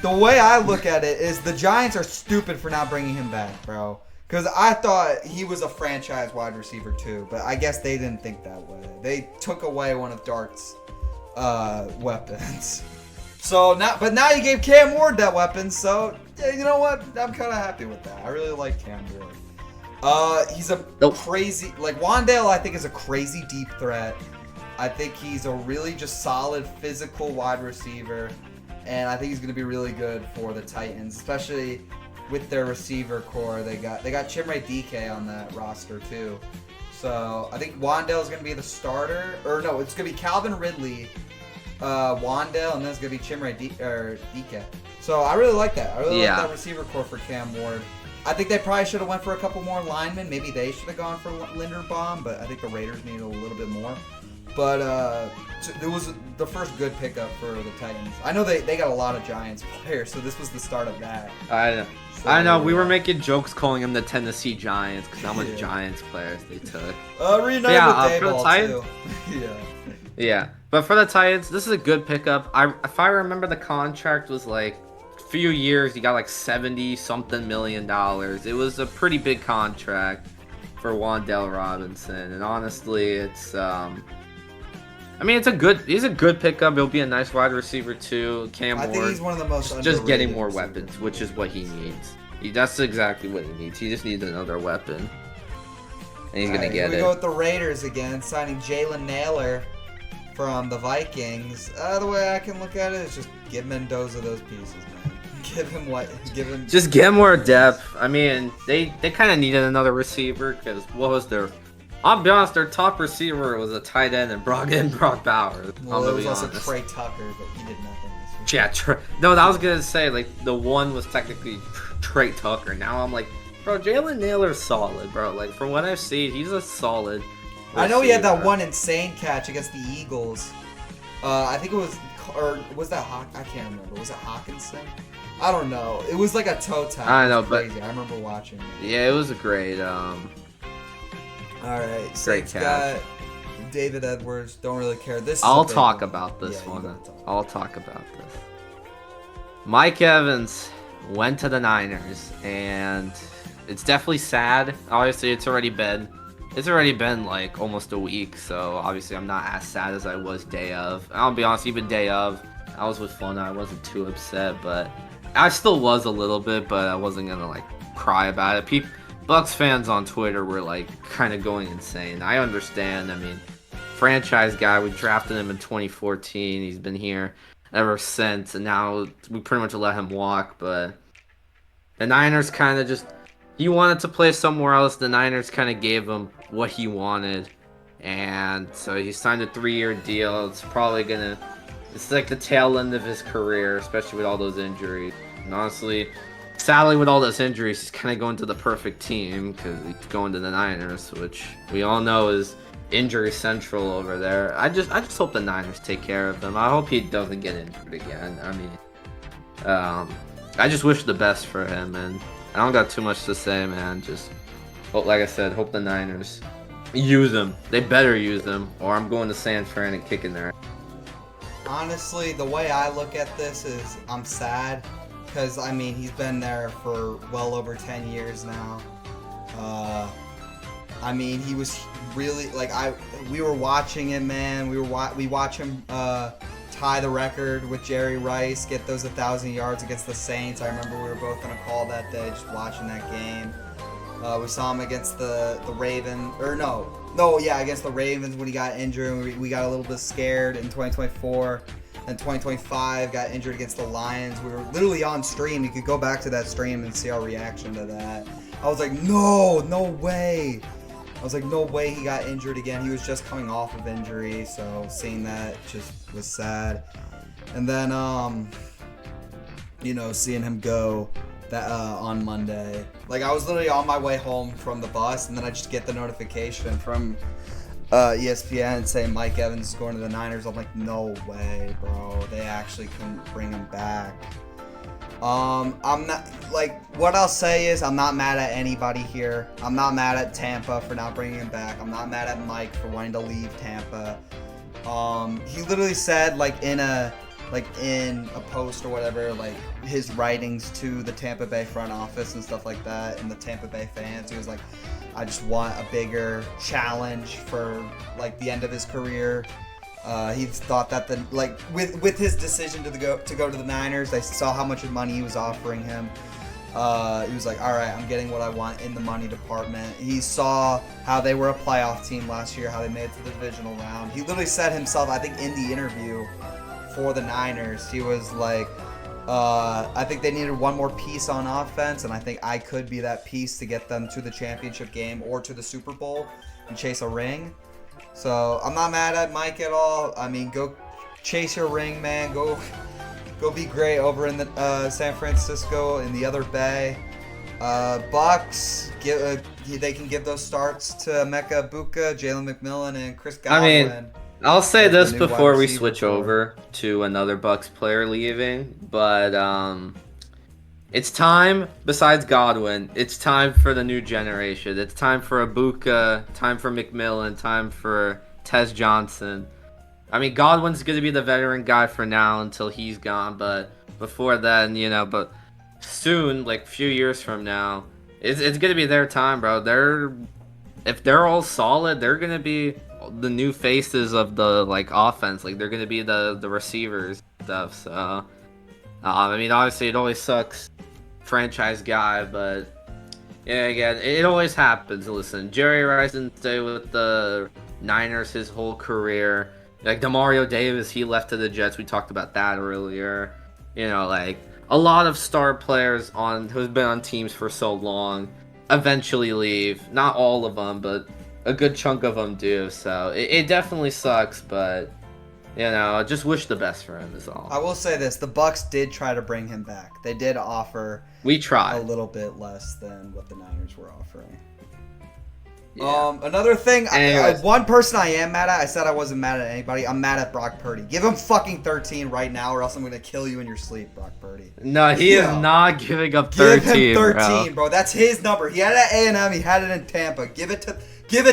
the way I look at it is the Giants are stupid for not bringing him back, bro. Because I thought he was a franchise wide receiver too, but I guess they didn't think that way. They took away one of Dart's weapons. So now you gave Cam Ward that weapon. So yeah, you know what? I'm kind of happy with that. I really like Cam Ward. He's a crazy, like Wan'Dale, I think is a crazy deep threat. I think he's a really just solid physical wide receiver, and I think he's going to be really good for the Titans, especially with their receiver core. They got Chimere DK on that roster too. So I think Wan'Dale is going to be the starter, or no, it's going to be Calvin Ridley, Wan'Dale, and then it's going to be Chimere DK. So I really like that. I really like that receiver core for Cam Ward. I think they probably should have went for a couple more linemen. Maybe they should have gone for Linderbaum, but I think the Raiders needed a little bit more. But it was the first good pickup for the Titans. I know they got a lot of Giants players, so this was the start of that. I know. We were making jokes calling them the Tennessee Giants because how much Giants players they took. Reunited with for the Titans, too. Yeah, but for the Titans, this is a good pickup. If I remember, the contract was like a few years. He got like $70-something million. It was a pretty big contract for Wan'Dale Robinson, and honestly, it's he's a good pickup. He'll be a nice wide receiver too. Cam Ward. I think he's one of the most just getting more weapons, which is what he needs. That's exactly what he needs. He just needs another weapon, and he's gonna get it. We go with the Raiders again, signing Jalen Nailor from the Vikings. The way I can look at it is just give Mendoza those pieces, man. Just get more depth. I mean, they kind of needed another receiver because what was their? I'll be honest, their top receiver was a tight end and brought in Brock Bowers. Well, it was also Trey Tucker, but he did nothing this year. Yeah, no, I was gonna say like the one was technically Trey Tucker. Now I'm like, bro, Jalen Nailor's solid, bro. Like from what I've seen, he's a solid receiver. I know he had that one insane catch against the Eagles. I think it was, or was that I can't remember. Was it Hawkinson? I don't know. It was like a toe tap. I know, but I remember watching it. Yeah, it was a great. All right, Saints got David Edwards. Don't really care. I'll talk about this one. I'll talk about this. Mike Evans went to the Niners, and it's definitely sad. Obviously, it's already been like almost a week, so obviously I'm not as sad as I was day of. I'll be honest, even day of, I was with Fun. I wasn't too upset, but I still was a little bit, but I wasn't gonna like cry about it. Bucks fans on Twitter were like kind of going insane. I understand. I mean, franchise guy, we drafted him in 2014. He's been here ever since, and now we pretty much let him walk. But the Niners kind of he wanted to play somewhere else. The Niners kind of gave him what he wanted, and so he signed a 3-year deal. It's like the tail end of his career, especially with all those injuries. And honestly, sadly, with all those injuries, he's kind of going to the perfect team because he's going to the Niners, which we all know is injury central over there. I just hope the Niners take care of him. I hope he doesn't get injured again. I mean, I just wish the best for him, and I don't got too much to say, man. Just like I said, hope the Niners use him. They better use him, or I'm going to San Fran and kicking their ass. Honestly, the way I look at this is I'm sad. Because, I mean, he's been there for well over 10 years now. I mean, he was really, like, we were watching him, man. We watch him tie the record with Jerry Rice, get those 1,000 yards against the Saints. I remember we were both on a call that day just watching that game. We saw him against the Ravens, against the Ravens when he got injured, and we got a little bit scared in 2024. And 2025 got injured against the Lions. We were literally on stream. You could go back to that stream and see our reaction to that. I was like, no way. I was like, no way he got injured again. He was just coming off of injury, so seeing that just was sad. And then, seeing him go that on Monday. Like, I was literally on my way home from the bus, and then I just get the notification from ESPN saying Mike Evans is going to the Niners. I'm like, no way, bro. They actually couldn't bring him back. I'm not, like, what I'll say is I'm not mad at anybody here. I'm not mad at Tampa for not bringing him back. I'm not mad at Mike for wanting to leave Tampa. He literally said, like, in a post or whatever, like, his writings to the Tampa Bay front office and stuff like that, and the Tampa Bay fans, he was like, I just want a bigger challenge for, like, the end of his career. He thought that with his decision to go to the Niners, they saw how much money he was offering him. He was like, all right, I'm getting what I want in the money department. He saw how they were a playoff team last year, how they made it to the divisional round. He literally said himself, I think in the interview for the Niners, he was like, I think they needed one more piece on offense, and I think I could be that piece to get them to the championship game or to the Super Bowl and chase a ring. So I'm not mad at Mike at all. I mean, go chase your ring, man. Go be great over in the San Francisco in the other Bay. Bucks, they can give those starts to Emeka Egbuka, Jalen McMillan, and Chris Godwin. I mean, I'll say this before we switch over to another Bucks player leaving, but it's time, besides Godwin, it's time for the new generation. It's time for Egbuka, time for McMillan, time for Tez Johnson. I mean, Godwin's going to be the veteran guy for now until he's gone, but before then, but soon, like a few years from now, it's going to be their time, bro. If they're all solid, they're going to be the new faces of the offense. Like, they're going to be the receivers and stuff. So I mean, obviously it always sucks, franchise guy, but yeah, again, it always happens. Listen, Jerry Rice didn't stay with the Niners his whole career. Like Demario Davis, he left to the Jets. We talked about that earlier. Like a lot of star players who've been on teams for so long eventually leave. Not all of them, but a good chunk of them do. So it definitely sucks, but just wish the best for him is all. I will say this: the Bucks did try to bring him back. They did offer. We tried a little bit less than what the Niners were offering. Yeah. Another thing, one person I am mad at. I said I wasn't mad at anybody. I'm mad at Brock Purdy. Give him fucking 13 right now, or else I'm gonna kill you in your sleep, Brock Purdy. No, he is not giving up 13. Give him 13, bro. That's his number. He had it at A&M. He had it in Tampa. Give it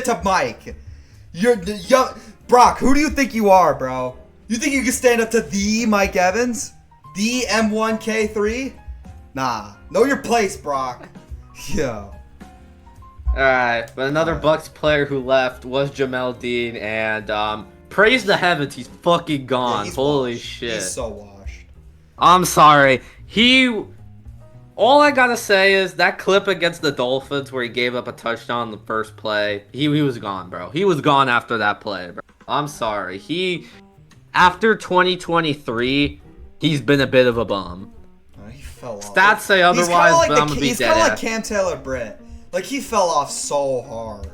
to Mike. You're young, Brock. Who do you think you are, bro? You think you can stand up to the Mike Evans, the M1K3? Nah. Know your place, Brock. Yo. Alright, but another Bucks player who left was Jamel Dean, and praise the heavens, he's fucking gone. Yeah, Holy washed. shit. He's so washed. I'm sorry. All I gotta say is that clip against the Dolphins where he gave up a touchdown in the first play, he was gone, bro. He was gone after that play, bro. I'm sorry. After 2023, he's been a bit of a bum. He fell off. Stats say otherwise, but I'm gonna be dead. He's kind of like Cam Taylor-Britt. Like, he fell off so hard.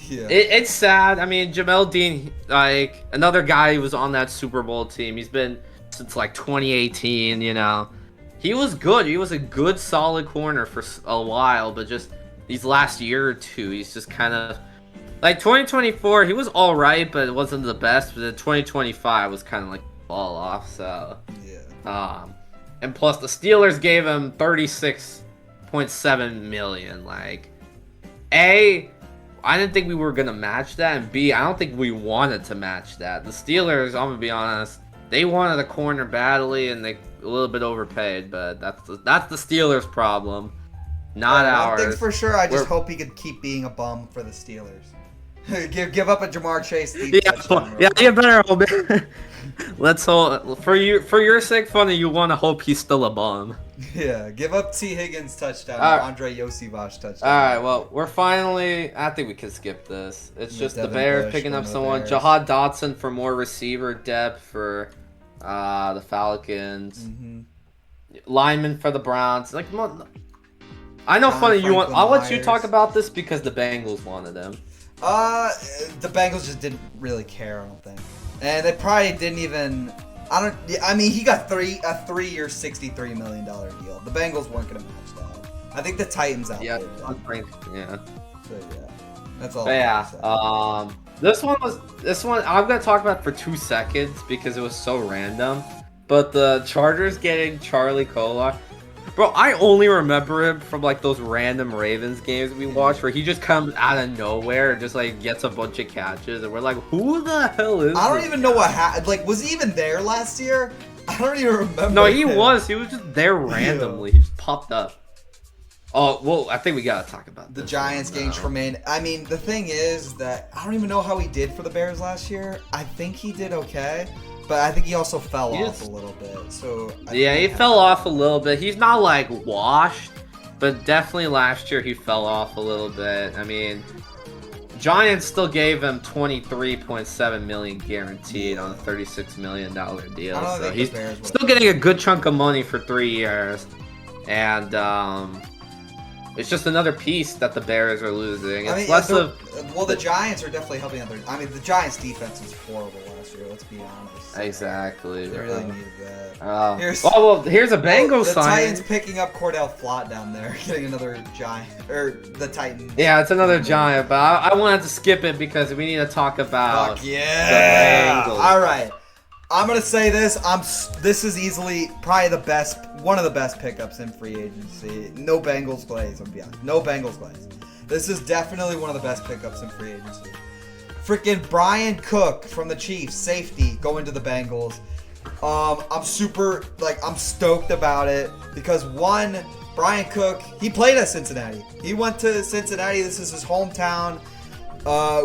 Yeah. It's sad. I mean, Jamel Dean, like, another guy who was on that Super Bowl team. He's been since, 2018, He was good. He was a good, solid corner for a while, but just these last year or two, he's just kind of... Like, 2024, he was alright, but it wasn't the best. But then 2025 was kind of like fall off, so... Yeah. And plus, the Steelers gave him $36.7 million. Like, A, I didn't think we were going to match that, and B, I don't think we wanted to match that. The Steelers, I'm going to be honest, they wanted a corner badly, and they a little bit overpaid, but that's the Steelers' problem, not ours. One thing's for sure, I just hope he could keep being a bum for the Steelers. give up a Jamar Chase deep touchdown. Yeah, you better hope it. Let's hope for your sake, funny. You want to hope he's still a bum. Yeah, give up T. Higgins touchdown, or Andre Yosivach touchdown. All right, well, we're finally. I think we can skip this. It's just the Bears picking up someone. Jahad Dotson for more receiver depth for the Falcons. Mm-hmm. Lineman for the Browns. Like, I know, funny. I'll let you talk about this because the Bengals wanted him. The Bengals just didn't really care, I don't think. And they probably didn't even... I mean, he got a 3-year, $63 million deal. The Bengals weren't going to match that. I think the Titans outbid them. Yeah. So, yeah. That's all. But yeah, This one I'm gonna talk about for 2 seconds because it was so random. But the Chargers getting Charlie Kolar. Bro, I only remember him from like those random Ravens games we watched where he just comes out of nowhere and just like gets a bunch of catches and we're like, who the hell is I don't this even guy? know what happened. Like, was he even there last year? I don't even remember. No, he him. was. He was just there randomly. He just popped up. Oh, well, I think we gotta talk about The this Giants one getting now. Tremaine. I mean, the thing is that I don't even know how he did for the Bears last year. I think he did okay, but I think he also fell off a little bit. So Yeah, he fell off a little bit. He's not like washed, but definitely last year he fell off a little bit. I mean, Giants still gave him $23.7 million guaranteed on a $36 million deal, I don't so think he's the Bears still getting a good chunk of money for 3 years, and it's just another piece that the Bears are losing. It's I mean, less of well, the Giants are definitely helping out. I mean, the Giants' defense was horrible last year. Let's be honest. exactly. They really needed that. Here's a Bengals the sign. Titans picking up Cordell Flott down there, getting another Giant, or the Titans. Yeah, it's another Giant, but I wanted to skip it because we need to talk about Fuck yeah! the Bengals. All right, I'm gonna say this. This is easily probably one of the best pickups in free agency. No Bengals glaze. I'm gonna be honest. No Bengals glaze. This is definitely one of the best pickups in free agency. Freaking Brian Cook from the Chiefs, safety, going to the Bengals. I'm stoked about it because one, Brian Cook, he played at Cincinnati. He went to Cincinnati. This is his hometown.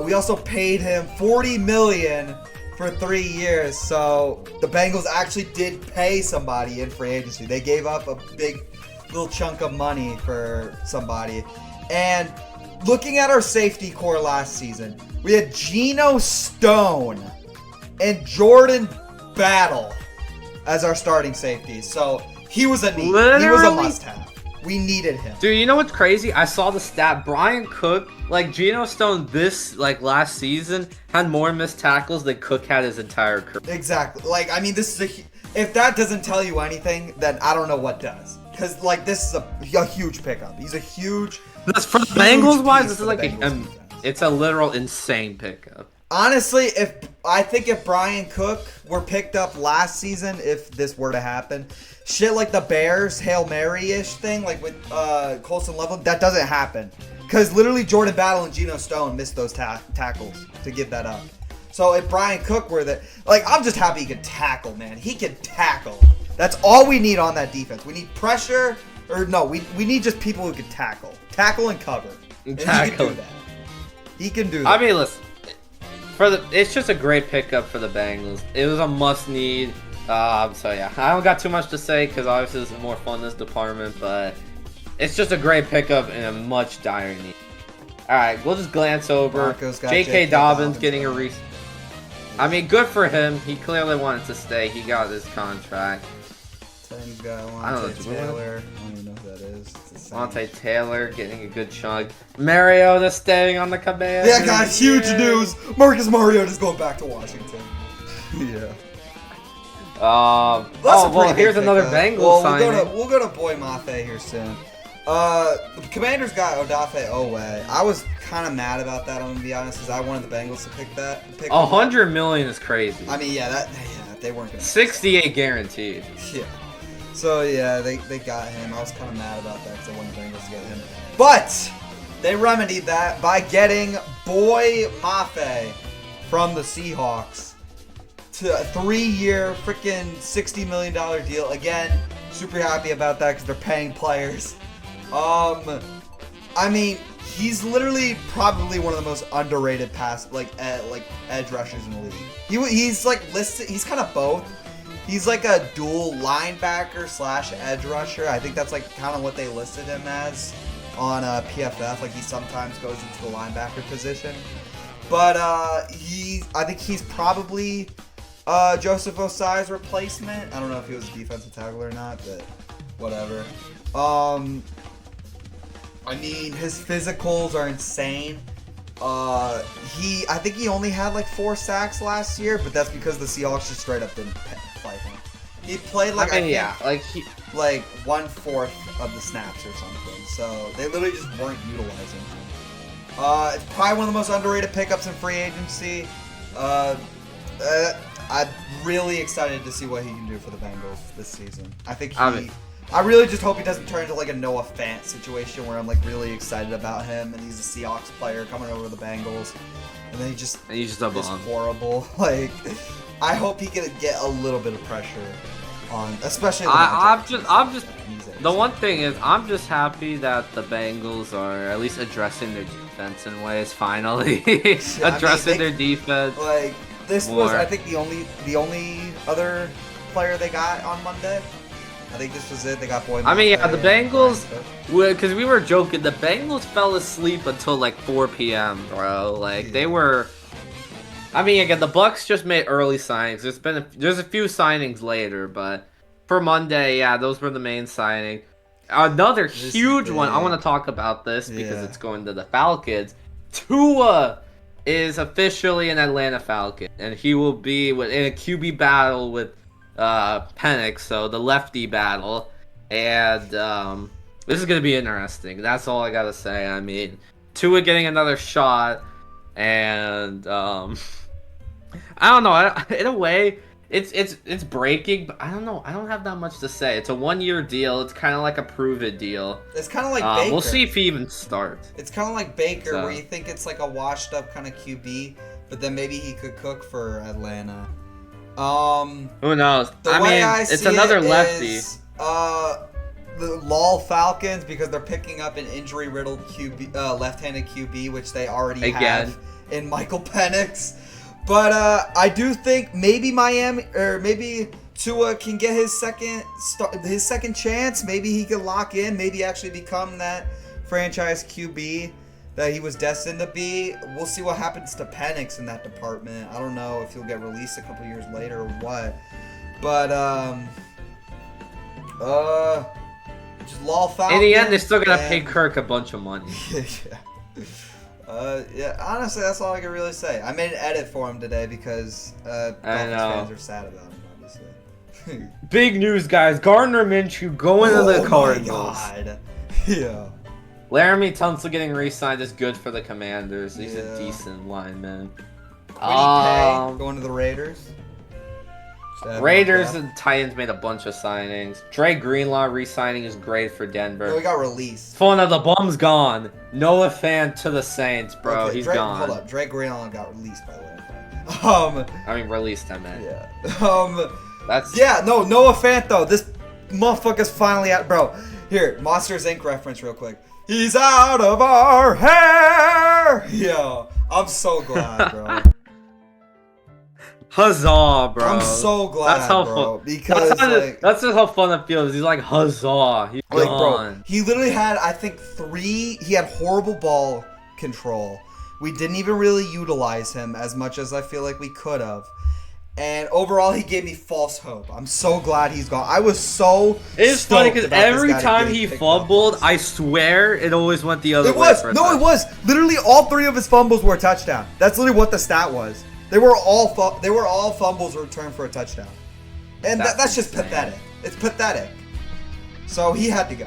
We also paid him $40 million for 3 years. So the Bengals actually did pay somebody in free agency. They gave up a big little chunk of money for somebody. And looking at our safety core last season, we had Geno Stone and Jordan Battle as our starting safeties. So he was a need. He was a must-have. We needed him. Dude, you know what's crazy? I saw the stat. Brian Cook, like Geno Stone last season, had more missed tackles than Cook had his entire career. Exactly. Like, I mean, this is if that doesn't tell you anything, then I don't know what does. Because, like, this is a huge pickup. He's a huge... That's for the Bengals wise, this is like it's a literal insane pickup. Honestly, I think if Brian Cook were picked up last season, if this were to happen, shit like the Bears Hail Mary-ish thing, like with Colson Loveland, that doesn't happen. Because literally Jordan Battle and Geno Stone missed those tackles to give that up. So if Brian Cook were that, like, I'm just happy he can tackle, man. He can tackle. That's all we need on that defense. We need pressure, or no, we need just people who can tackle. Tackle and cover. And he can do that. He can do that. I mean, listen, it's just a great pickup for the Bengals. It was a must need. So yeah, I don't got too much to say because obviously this is more fun this department, but it's just a great pickup in a much dire need. All right, we'll just glance over. J.K. Dobbins getting a I mean, good for him. He clearly wanted to stay. He got his contract. Then you got I don't know, Taylor. I don't even know who that is. Monte Taylor getting a good chunk. Mariota staying on the Commanders. Yeah, guys, huge news. Marcus Mariota's going back to Washington. Yeah. Here's another Bengals signing. We'll go to Boy Mafe here soon. The Commanders got Odafe Owe. I was kind of mad about that, I'm gonna be honest, because I wanted the Bengals to pick that. $100 million is crazy. I mean, yeah, they weren't gonna. 68 guaranteed. Yeah. So yeah, they got him. I was kind of mad about that because I wanted the Bengals to get him. But they remedied that by getting Boy Mafe from the Seahawks to a 3-year freaking $60 million deal. Again, super happy about that because they're paying players. I mean, he's literally probably one of the most underrated edge rushers in the league. He's like listed. He's kind of both. He's like a dual linebacker / edge rusher. I think that's like kind of what they listed him as on PFF. Like he sometimes goes into the linebacker position. But I think he's probably Joseph Osai's replacement. I don't know if he was a defensive tackle or not, but whatever. I mean, his physicals are insane. I think he only had like 4 sacks last year, but that's because the Seahawks just straight up didn't play him. He played like 1/4 of the snaps or something. So they literally just weren't utilizing him. It's probably one of the most underrated pickups in free agency. I'm really excited to see what he can do for the Bengals this season. I think I really just hope he doesn't turn into like a Noah Fant situation where I'm like really excited about him and he's a Seahawks player coming over to the Bengals, and then he's just is horrible. Like, I hope he can get a little bit of pressure on, especially. The one thing is, I'm just happy that the Bengals are at least addressing their defense in ways. Finally, addressing their defense. Like, this was, I think, the only other player they got on Monday. I think this was it. They got Boyd. I mean, yeah, the Bengals, because we were joking, the Bengals fell asleep until like 4 p.m., bro. Like, they were. I mean, again, the Bucks just made early signings. There's a few signings later, but for Monday, yeah, those were the main signing. Another huge one. I want to talk about this because it's going to the Falcons. Tua is officially an Atlanta Falcon, and he will be in a QB battle with Penix, so the lefty battle, and this is gonna be interesting. That's all I gotta say. I mean, Tua getting another shot, and I don't know. In a way, it's breaking, but I don't know. I don't have that much to say. It's a 1-year deal. It's kind of like a prove it deal. It's kind of like Baker. We'll see if he even starts. It's kind of like Baker, where you think it's like a washed up kind of QB, but then maybe he could cook for Atlanta. Who knows? I mean, it's another lefty. The LOL Falcons, because they're picking up an injury-riddled QB, left-handed QB, which they already have in Michael Penix. But I do think maybe Miami, or maybe Tua can get his second chance. Maybe he can lock in. Maybe actually become that franchise QB that he was destined to be. We'll see what happens to Penix in that department. I don't know if he'll get released a couple years later or what. But just LOL Falcons. In the end, they're still gonna pay Kirk a bunch of money. Yeah, honestly, that's all I can really say. I made an edit for him today because Dolphins fans are sad about him, obviously. Big news, guys. Gardner Minshew going to the Cardinals. Oh my God. Yeah. Laramie Tunsil getting re-signed is good for the Commanders. He's a decent lineman. Going to the Raiders. Raiders and Titans made a bunch of signings. Dre Greenlaw re-signing is great for Denver. No, he got released. Phone of the bum's gone. Noah Fant to the Saints, bro. Okay, he's gone. Hold up. Dre Greenlaw got released, by the way. I mean, released, I meant. Yeah. Noah Fant, though. This motherfucker's finally out. Bro, here, Monsters, Inc. reference real quick. He's out of our hair! Yo, I'm so glad, bro. Huzzah, bro. I'm so glad, that's how bro. Fun. Because that's just how fun it feels. He's like, huzzah. He's gone. Bro, he literally had, I think, he had horrible ball control. We didn't even really utilize him as much as I feel like we could have. And overall, he gave me false hope. I'm so glad he's gone. I was so It's funny because every time he fumbled, I swear it always went the other way. It was. Literally, all 3 of his fumbles were a touchdown. That's literally what the stat was. They were all fumbles returned for a touchdown. And that's just pathetic. It's pathetic. So he had to go.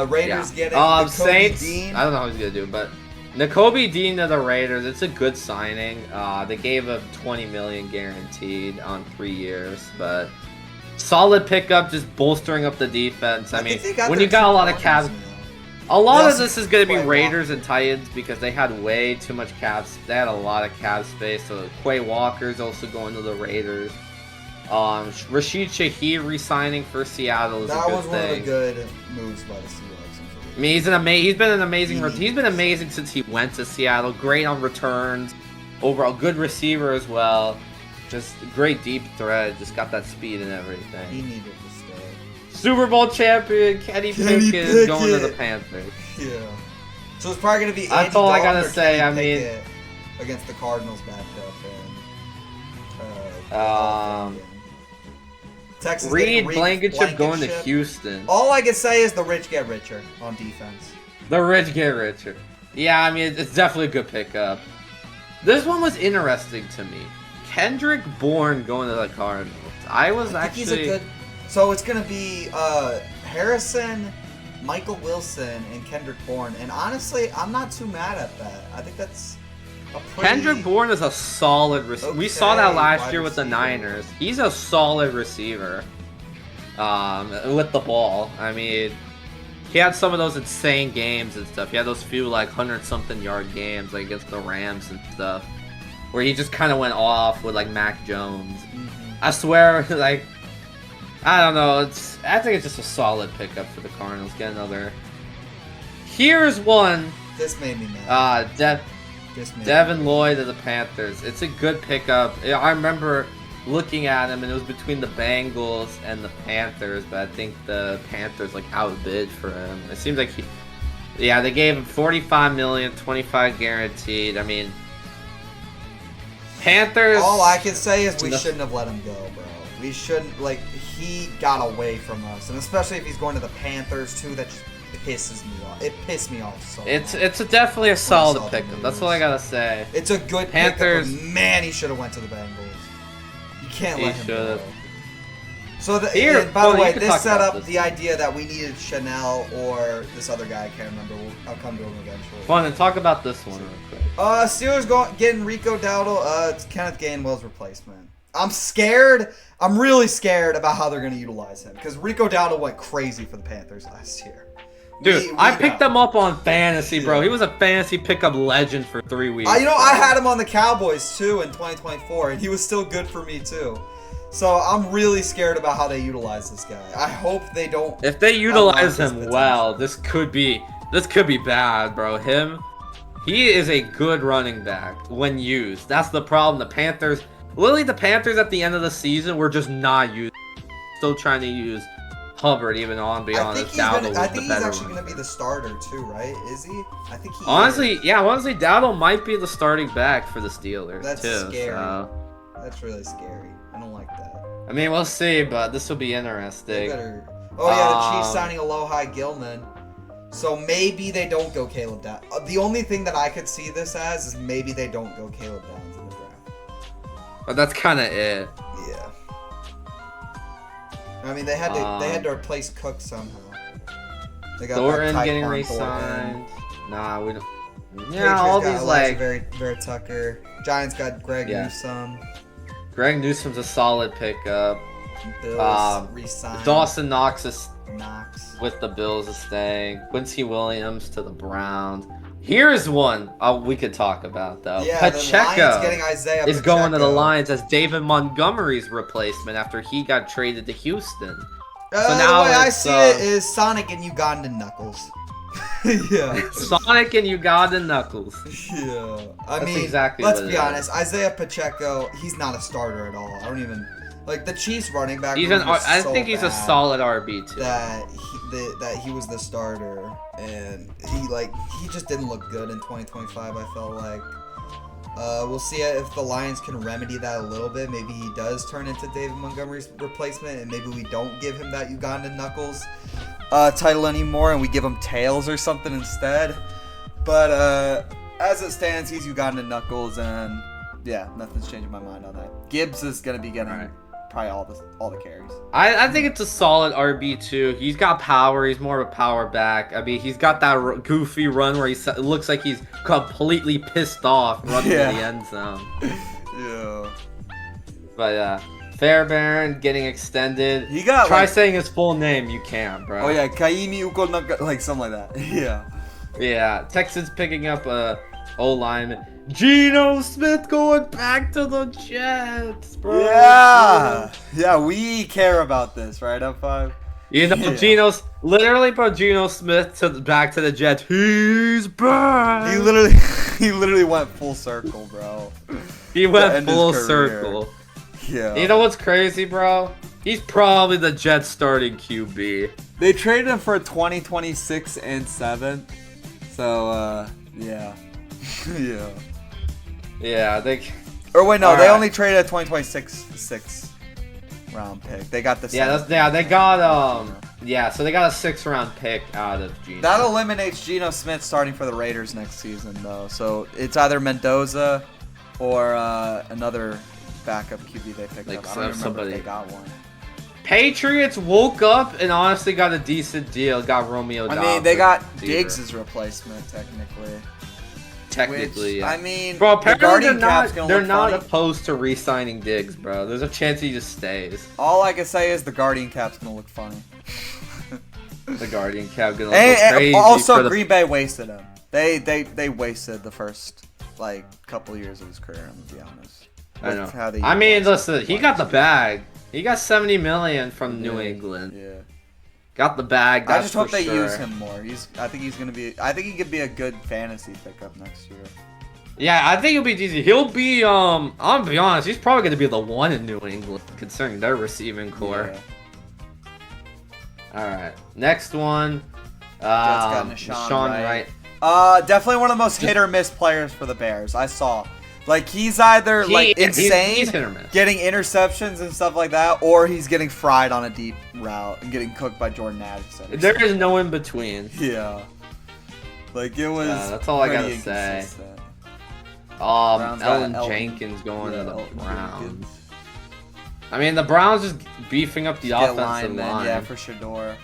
Raiders getting Nakobe Saints. Dean. I don't know how he's gonna do, but Nakobe Dean to the Raiders. It's a good signing. They gave him $20 million guaranteed on 3 years, but solid pickup, just bolstering up the defense. I mean, when you got a lot of cap. A lot of this is going to be Raiders and Titans because they had way too much caps. They had a lot of cap space. So Quay Walker's also going to the Raiders. Rashid Shaheed re-signing for Seattle is a good thing. That was one of the good moves by the Seahawks. I mean, he's been amazing since he went to Seattle. Great on returns. Overall, good receiver as well. Just great deep threat. Just got that speed and everything. He needed to stay. Super Bowl champion Kenny Pickett going to the Panthers. Yeah. So it's probably going to be That's all I gotta say. I mean, against the Cardinals matchup and Texas Reed Blankenship going to Houston. All I can say is the rich get richer on defense. The rich get richer. Yeah, I mean, it's definitely a good pickup. This one was interesting to me. Kendrick Bourne going to the Cardinals. I think he's a good. So it's gonna be Harrison, Michael Wilson and Kendrick Bourne, and honestly, I'm not too mad at that. I think that's a pretty... Kendrick Bourne is a solid receiver. Okay, We saw that last year with the receiver. Niners. He's a solid receiver with the ball. I mean, he had some of those insane games and stuff. He had those few like 100-something yard games like against the Rams and stuff, where he just kind of went off with like Mac Jones. I swear, like, I don't know. I think it's just a solid pickup for the Cardinals. Get another. Here's one. This made me mad. Devin Lloyd of the Panthers. It's a good pickup. I remember looking at him, and it was between the Bengals and the Panthers, but I think the Panthers like outbid for him. It seems like they gave him $45 million, 25 guaranteed. I mean, Panthers. All I can say is we shouldn't have let him go, bro. We shouldn't, like, he got away from us, and especially if he's going to the Panthers too, that just pisses me off. It pissed me off so much. It's definitely a solid pickup. That's all I gotta say. It's a good Panthers. pickup, but man, he should have went to the Bengals. You can't let him go. So by the way, this set up the idea that we needed Chanel or this other guy. I can't remember. I'll come to him eventually. Fun, and talk about this one real quick. Steelers getting Rico Dowdle. It's Kenneth Gainwell's replacement. I'm scared. I'm really scared about how they're going to utilize him because Rico Dowdle went crazy for the Panthers last year. Dude, I picked him up on fantasy, bro. He was a fantasy pickup legend for 3 weeks. I had him on the Cowboys too in 2024, and he was still good for me too. So I'm really scared about how they utilize this guy. I hope they don't. If they utilize him well, this could be bad, bro. He is a good running back when used. That's the problem. The Panthers at the end of the season were just not used. Still trying to use Hubbard, even on beyond his Dowdle. I think he's actually going to be the starter too, right? Is he? I think he. Honestly, Dowdle might be the starting back for the Steelers. That's too, scary. So. That's really scary. I don't like that. I mean, we'll see, but this will be interesting. The Chiefs signing Alohi Gilman. So maybe they don't go Caleb Downs. The only thing that I could see this as is maybe they don't go Caleb Downs in the draft. But that's kind of it. Yeah. I mean, they had to replace Cook somehow. They got Thornton getting re-signed. Nah, we don't. Yeah, Patriots all got these Elijah Vera Tucker. Giants got Greg Newsome. Greg Newsome's a solid pickup. Bills re-signed. Dawson Knox with the Bills is staying. Quincy Williams to the Browns. Here's one we could talk about though. Yeah, Pacheco is going to the Lions as David Montgomery's replacement after he got traded to Houston. So now the way I see it is Sonic and Ugandan Knuckles. Yeah. Sonic and Ugandan Knuckles. Yeah. I mean, exactly let's be honest. Isaiah Pacheco, he's not a starter at all. I don't even like the Chiefs running back. I think he's a solid RB too. That he was the starter, and he just didn't look good in 2025. I felt like. We'll see if the Lions can remedy that a little bit. Maybe he does turn into David Montgomery's replacement, and maybe we don't give him that Ugandan Knuckles title anymore, and we give him Tails or something instead. But as it stands, he's Ugandan Knuckles, and yeah, nothing's changing my mind on that. Gibbs is gonna be getting probably all the carries. I think it's a solid RB too. He's got power. He's more of a power back. I mean, he's got that goofy run where it looks like he's completely pissed off running to the end zone. Yeah. But Fairbairn getting extended. He got try saying his full name. You can't, bro. Oh yeah, Kaimi Ukonaka, like something like that. Yeah. Yeah. Texans picking up a O lineman. Geno Smith going back to the Jets, bro. Yeah. Yeah, we care about this, right, M5? You know, literally brought Geno Smith back to the Jets. He's back. He literally went full circle, bro. He went full circle. Yeah. You know what's crazy, bro? He's probably the Jets starting QB. They traded him for 2026 and 7. So, yeah. Yeah. Yeah, they only traded a 2026 6 round pick. They got the they got so they got a 6th round pick out of Geno. That eliminates Geno Smith starting for the Raiders next season though. So it's either Mendoza or another backup QB they picked up. I don't remember if they got one. Patriots woke up and honestly got a decent deal. Got Romeo Dobbs. I mean, they got Diggs' replacement, technically. Yeah. I mean, bro, apparently they're not funny. opposed to re-signing Diggs, bro. There's a chance he just stays. All I can say is the Guardian cap's gonna look funny. The Guardian cap gonna look And crazy. also, Green Bay wasted him. They wasted the first couple years of his career. I'm gonna be honest. I know. I mean, listen, he got the bag. He got $70 million from New England. Yeah. Got the bag. I just hope they use him more. I think he could be a good fantasy pickup next year. Yeah, I think he'll be decent. He'll be I'm gonna be honest, he's probably gonna be the one in New England concerning their receiving core. Yeah. Alright. Next one. Got Sean Wright. Definitely one of the most hit or miss players for the Bears. I saw. He's either insane, he's hit or miss. getting interceptions and stuff like that, or he's getting fried on a deep route and getting cooked by Jordan Addison. There is no in between. Yeah. It was. That's all I gotta say. Elton Jenkins going to the Browns. I mean, the Browns just beefing up the offensive line. Yeah, for Shador.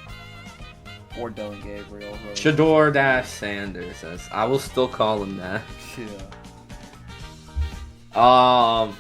Or Dylan Gabriel. Shador-Sanders. I will still call him that. Yeah.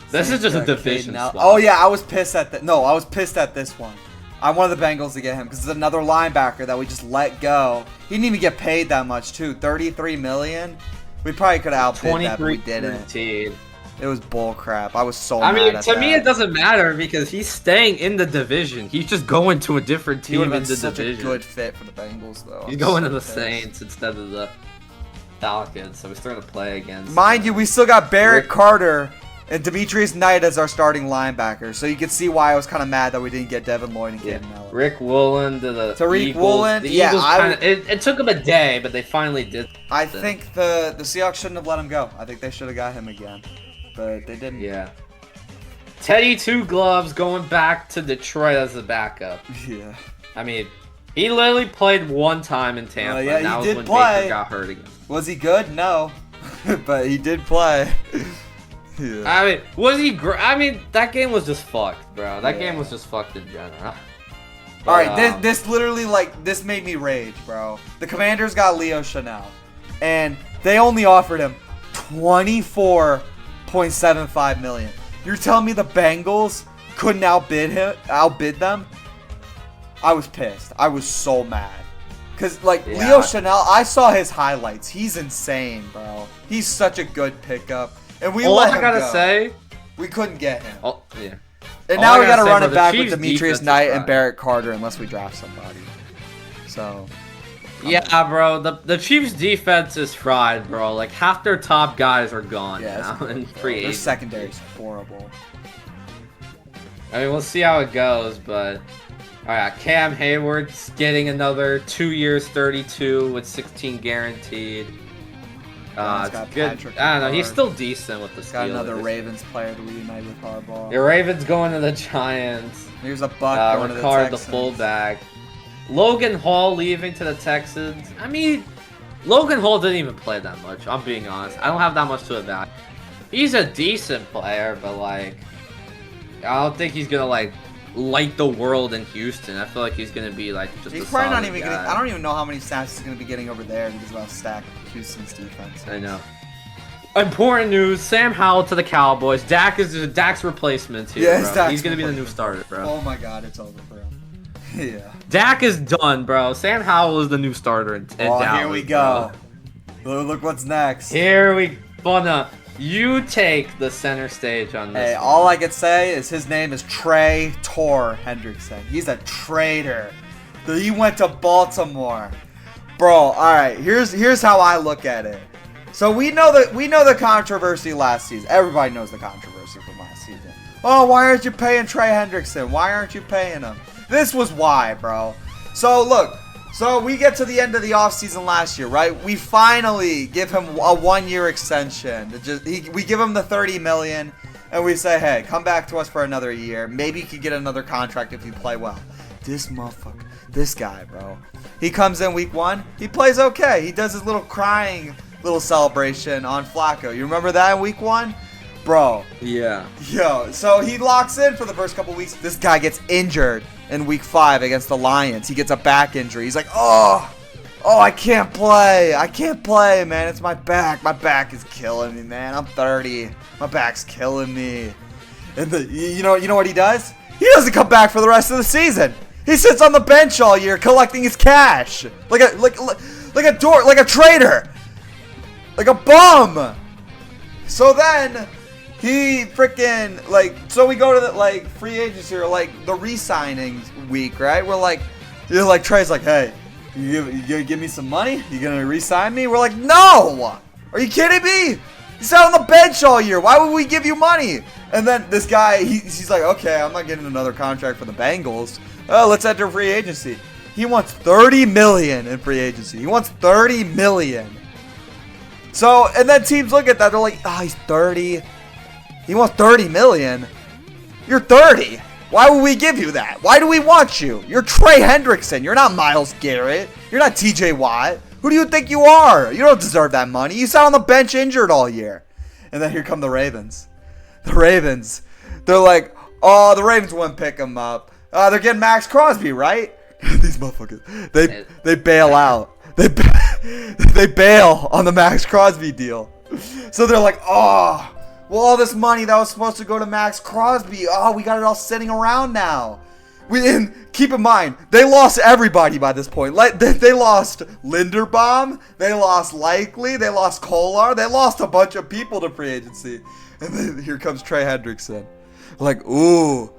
This is just a division swap. Oh yeah, I was pissed at that. No, I was pissed at this one. I wanted the Bengals to get him because it's another linebacker that we just let go. He didn't even get paid that much too. $33 million. We probably could have outbid that, but we didn't. It was bull crap. I was so mad at that. To me, it doesn't matter because he's staying in the division. He's just going to a different team in the division. Such a good fit for the Bengals, though. He's going to the Saints instead of the Falcons, so we're starting to play against. Mind you, we still got Barrett Carter and Demetrius Knight as our starting linebacker, so you can see why I was kind of mad that we didn't get Devin Lloyd and Caden Mellon. Rick Woolen to the Eagles. Woolen, the Eagles it took them a day, but they finally did. I think the Seahawks shouldn't have let him go. I think they should have got him again, but they didn't. Yeah. Teddy Two Gloves going back to Detroit as a backup. Yeah. I mean, he literally played one time in Tampa. Yeah, and that he was did when play. Baker got hurt again. Was he good? No, but he did play. Yeah. I mean, was he? I mean, that game was just fucked, bro. That game was just fucked in general. But, all right, this literally this made me rage, bro. The Commanders got Leo Chanel, and they only offered him $24.75 million. You're telling me the Bengals couldn't outbid them? I was pissed. I was so mad. Cause Leo Chanel, I saw his highlights. He's insane, bro. He's such a good pickup. And we let him go. We couldn't get him. Oh, yeah. And now we gotta run it back with Demetrius Knight and Barrett Carter unless we draft somebody. So. Yeah, bro. The Chiefs' defense is fried, bro. Half their top guys are gone now in free agency. Their secondary's horrible. I mean, we'll see how it goes, but. Alright, Cam Hayward's getting another 2 years, 32 with 16 guaranteed. It's good. I don't know. He's still decent with the Steelers. Got another Ravens player to reunite with Harbaugh. The Ravens going to the Giants. Here's a buck going to the Texans. The fullback. Logan Hall leaving to the Texans. I mean, Logan Hall didn't even play that much. I'm being honest. I don't have that much to evaluate. He's a decent player, but I don't think he's gonna light the world in Houston. I feel like he's gonna be just. He's probably not even getting. I don't even know how many snaps he's gonna be getting over there because of how stacked Houston's defense. I know. Important news: Sam Howell to the Cowboys. Dak's replacement here. Yeah, bro. He's gonna be the new starter, bro. Oh my God, it's over for him. Yeah. Dak is done, bro. Sam Howell is the new starter in Dallas. Here we go. Look what's next. Here we gonna. You take the center stage on this. Hey, all I can say is his name is Trey Tor Hendrickson. He's a traitor. He went to Baltimore. Bro, alright, here's how I look at it. So we know the controversy last season. Everybody knows the controversy from last season. Oh, why aren't you paying Trey Hendrickson? Why aren't you paying him? This was why, bro. So look. So we get to the end of the offseason last year, right? We finally give him a 1-year extension. We give him the $30 million, and we say, hey, come back to us for another year. Maybe you could get another contract if you play well. This motherfucker, this guy, bro. He comes in week 1. He plays okay. He does his little crying little celebration on Flacco. You remember that in week 1? Bro. Yeah. Yo, so he locks in for the first couple weeks. This guy gets injured. in week 5 against the Lions. He gets a back injury. He's like, oh, I can't play. I can't play, man. It's my back. My back is killing me, man. I'm 30. My back's killing me. And you know what he does? He doesn't come back for the rest of the season. He sits on the bench all year collecting his cash. Like a traitor. Like a bum. So then he freaking so we go to the free agency or the re-signing week, right? We're like, Trey's like, hey, you gonna give me some money? You gonna re-sign me? We're like, no! Are you kidding me? You sat on the bench all year. Why would we give you money? And then this guy, he's like, okay, I'm not getting another contract for the Bengals. Oh, let's enter free agency. He wants $30 million in free agency. He wants $30 million. So, and then teams look at that. They're like, oh, he's 30. He wants $30 million. You're 30. Why would we give you that? Why do we want you? You're Trey Hendrickson. You're not Myles Garrett. You're not TJ Watt. Who do you think you are? You don't deserve that money. You sat on the bench injured all year. And then here come the Ravens. The Ravens. They're like, oh, the Ravens wouldn't pick him up. They're getting Max Crosby, right? These motherfuckers. They bail out. They bail on the Max Crosby deal. So they're like, oh, well, all this money that was supposed to go to Max Crosby, oh, we got it all sitting around now. And keep in mind, they lost everybody by this point. They lost Linderbaum, they lost Likely, they lost Kolar, they lost a bunch of people to free agency. And then here comes Trey Hendrickson. Like, ooh,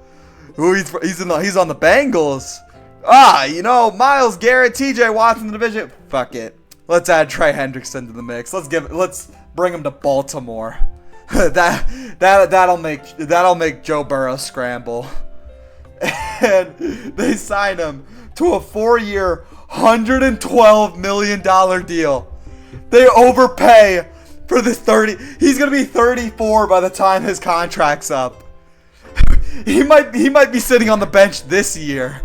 he's on the Bengals. Myles Garrett, TJ Watt in the division. Fuck it. Let's add Trey Hendrickson to the mix. Let's bring him to Baltimore. that'll make Joe Burrow scramble. And they sign him to a 4-year, $112 million deal. They overpay for this 30. He's gonna be 34 by the time his contract's up. He might be sitting on the bench this year.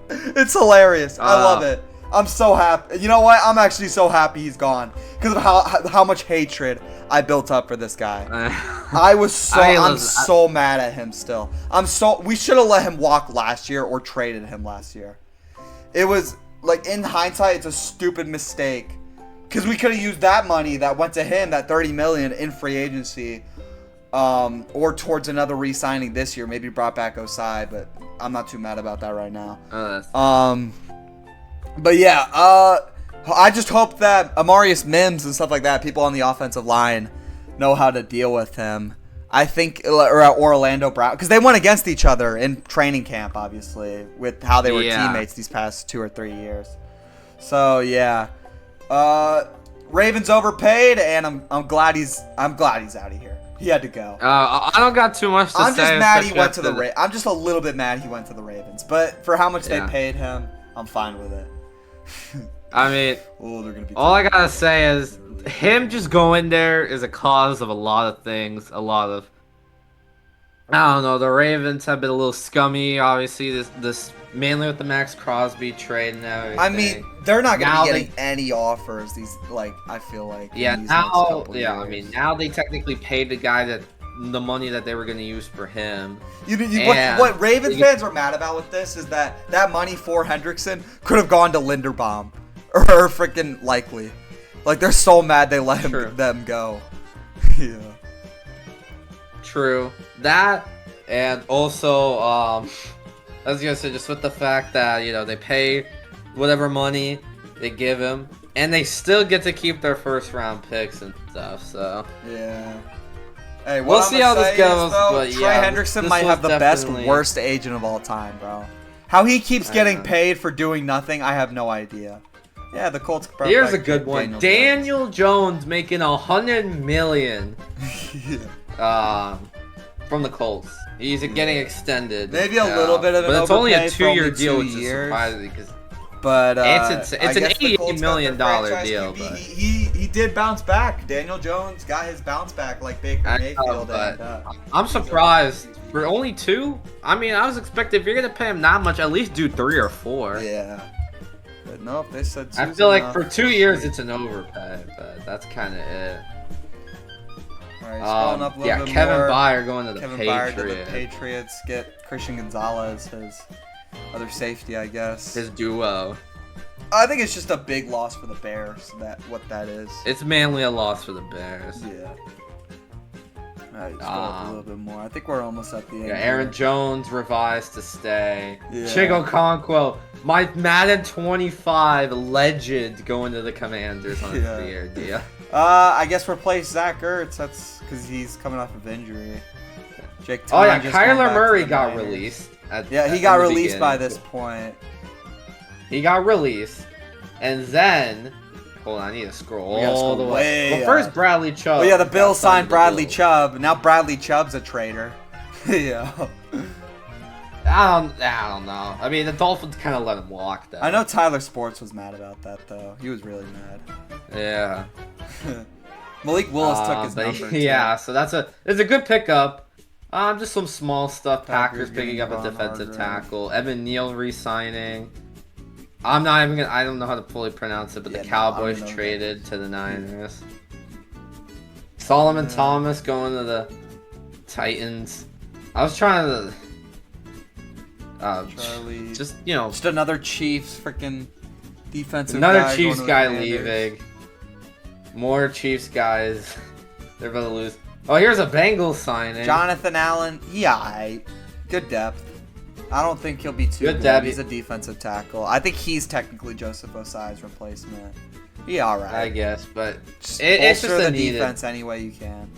It's hilarious. I love it. I'm so happy. You know what? I'm actually so happy he's gone because of how much hatred I built up for this guy. I'm so mad at him still. We should have let him walk last year or traded him last year. It was in hindsight, it's a stupid mistake because we could have used that money that went to him, that $30 million in free agency, or towards another re-signing this year. Maybe brought back Osai, but I'm not too mad about that right now. But yeah, I just hope that Amarius Mims and stuff like that, people on the offensive line, know how to deal with him. I think, or Orlando Brown, because they went against each other in training camp, obviously, with how they were teammates these past 2 or 3 years. So yeah, Ravens overpaid, and I'm glad he's out of here. He had to go. I don't got too much to say. I'm just mad he went to the Ravens. I'm just a little bit mad he went to the Ravens, but for how much they paid him, I'm fine with it. I mean, all I gotta say is him just going there is a cause of a lot of things. I don't know. The Ravens have been a little scummy, obviously. This mainly with the Max Crosby trade and everything. I mean, they're not gonna be getting any offers. I feel like. Yeah. Now they technically paid the guy the money that they were going to use for him. What Ravens fans are mad about with this is that money for Hendrickson could have gone to Linderbaum or freaking Likely. They're so mad they let them go. Yeah. True. That, and also, I was going to say, just with the fact that, they pay whatever money they give him, and they still get to keep their first round picks and stuff, so. Yeah. Hey, we'll see how this goes, but Trey Hendrickson might have the worst agent of all time, bro. How he keeps getting paid for doing nothing, I have no idea. Yeah, the Colts. Here's a good one. Daniel Jones making $100 million from the Colts. He's getting extended. Maybe a little bit of an but it's only a overpay 2-year for deal, only 2 which is years. surprising because. But it's an $88 million deal. But he did bounce back. Daniel Jones got his bounce back like Baker Mayfield. I'm surprised for only 2. I mean, I was expecting if you're gonna pay him not much, at least do 3 or 4. Yeah. But nope, they said. I feel like for 2 years it's an overpay, but that's kind of it. All right, scrolling up a little yeah, bit Kevin more. Byard going to the Kevin Patriots. Byard to the Patriots. Get Christian Gonzalez, his other safety, I guess. His duo. I think it's just a big loss for the Bears. What that is. It's mainly a loss for the Bears. Yeah. Alright, scroll up a little bit more. I think we're almost at the end. Yeah, Aaron Jones revised to stay. Yeah. Chico Conquo, my Madden 25 legend, going to the Commanders on a 3-year deal. I guess replace Zach Ertz. That's because he's coming off of injury. Jake Oh yeah, just going Kyler back to Murray the got Niners. released. Yeah, he got released by this point. He got released, and then hold on, I need to scroll all the way. Well, first Bradley Chubb. Oh yeah, the Bills signed Bradley Chubb. Now Bradley Chubb's a traitor. Yeah. I don't know. I mean, the Dolphins kind of let him walk though. I know Tyler Sports was mad about that though. He was really mad. Yeah. Malik Willis took his number. Yeah, so it's a good pickup. Just some small stuff. Packers picking up a defensive tackle. Evan Neal re-signing. I'm not even gonna. I don't know how to fully pronounce it, but the Cowboys traded to the Niners. Solomon Thomas going to the Titans. I was trying to. Charlie. Just another Chiefs freaking defensive. Another Chiefs guy leaving. More Chiefs guys. They're gonna lose. Oh, here's a Bengals signing. Jonathan Allen. Yeah, good depth. I don't think he'll be too good. He's a defensive tackle. I think he's technically Joseph Osai's replacement. Yeah, all right. I guess, but it's just the defense any way you can.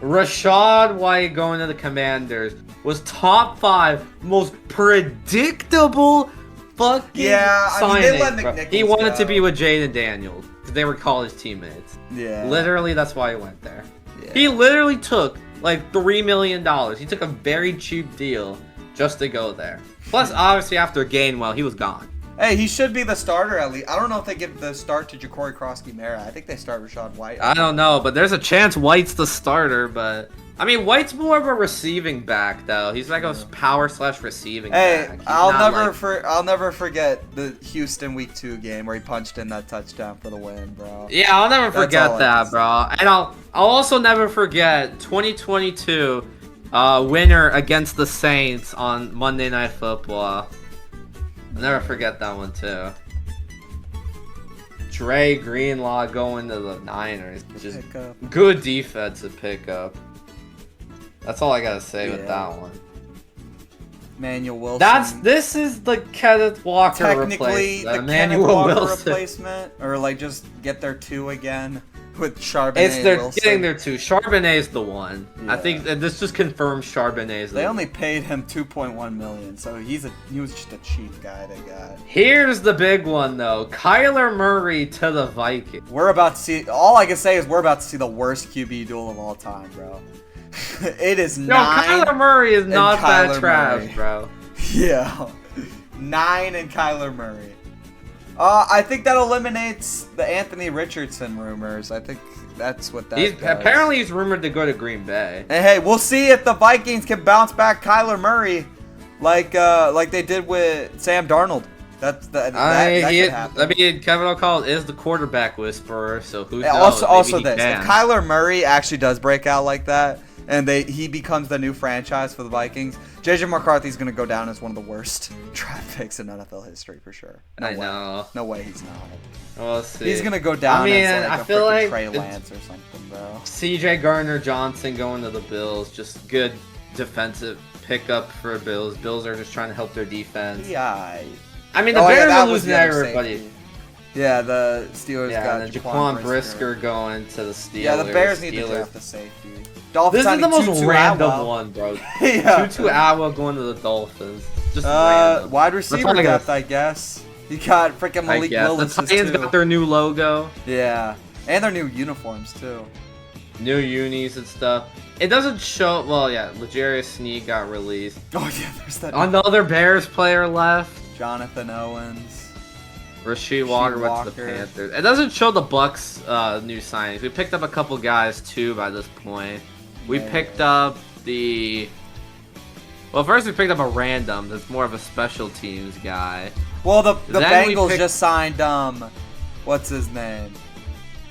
Rashad White going to the Commanders was top 5 most predictable fucking signing. They let McNichols he wanted go. to be with Jaden Daniels because they were college teammates. Yeah. Literally, that's why he went there. Yeah. He literally took like $3 million. He took a very cheap deal just to go there. Plus, obviously, after Gainwell, he was gone. Hey, he should be the starter at least. I don't know if they give the start to Ja'Cory Krosky-Mara. I think they start Rashad White. I don't know, but there's a chance White's the starter. But I mean, White's more of a receiving back, though. He's like a power/receiving back. Hey, I'll never forget the Houston Week 2 game where he punched in that touchdown for the win, bro. Yeah, I'll never forget that, bro. And I'll also never forget 2022 winner against the Saints on Monday Night Football. I'll never forget that one too. Dre Greenlaw going to the Niners. Just good defensive pickup. That's all I gotta say with that one. Emmanuel Wilson. This is the Kenneth Walker technically the Kenneth Walker replacement, or like just get their 2 again with Charbonnet. Wilson. Getting their 2. Charbonnet's the one. Yeah. I think this just confirms Charbonnet's. They only paid him $2.1 million, so he was just a cheap guy they got. Here's the big one though: Kyler Murray to the Vikings. We're about to see. All I can say is we're about to see the worst QB duel of all time, bro. It is 9. Kyler Murray is not that trash, bro. Yeah, 9 and Kyler Murray. I think that eliminates the Anthony Richardson rumors. I think that's what that does. Apparently he's rumored to go to Green Bay. And hey, we'll see if the Vikings can bounce back Kyler Murray like they did with Sam Darnold. That could happen. I mean, Kevin O'Connell is the quarterback whisperer, so who knows? Also, if Kyler Murray actually does break out like that, and he becomes the new franchise for the Vikings, JJ McCarthy's going to go down as one of the worst draft picks in NFL history for sure. I know. No way he's not. We'll see. He's going to go down as I feel like Trey Lance or something, bro. CJ Gardner-Johnson going to the Bills, just good defensive pickup for Bills. Bills are just trying to help their defense. Yeah. I mean, the Bears are losing everybody. Safety. Yeah, the Steelers got Jaquan Brisker going to the Steelers. Yeah, the Bears need to draft a safety. Dolphins this is the most random one, bro. Yeah. Tutu Atwell going to the Dolphins. Just random. Wide receiver depth, I guess. You got freaking Malik Willis. The Titans got their new logo. Yeah, and their new uniforms too. New unis and stuff. It doesn't show. Well, yeah, L'Jarius Sneed got released. Oh yeah, there's that. Another Bears player left. Jonathan Owens. Rasheed Walker went to the Panthers. It doesn't show the Bucks new signings. We picked up a couple guys too by this point. We picked up well, first we picked up a random that's more of a special teams guy. Well, the Bengals just signed what's his name?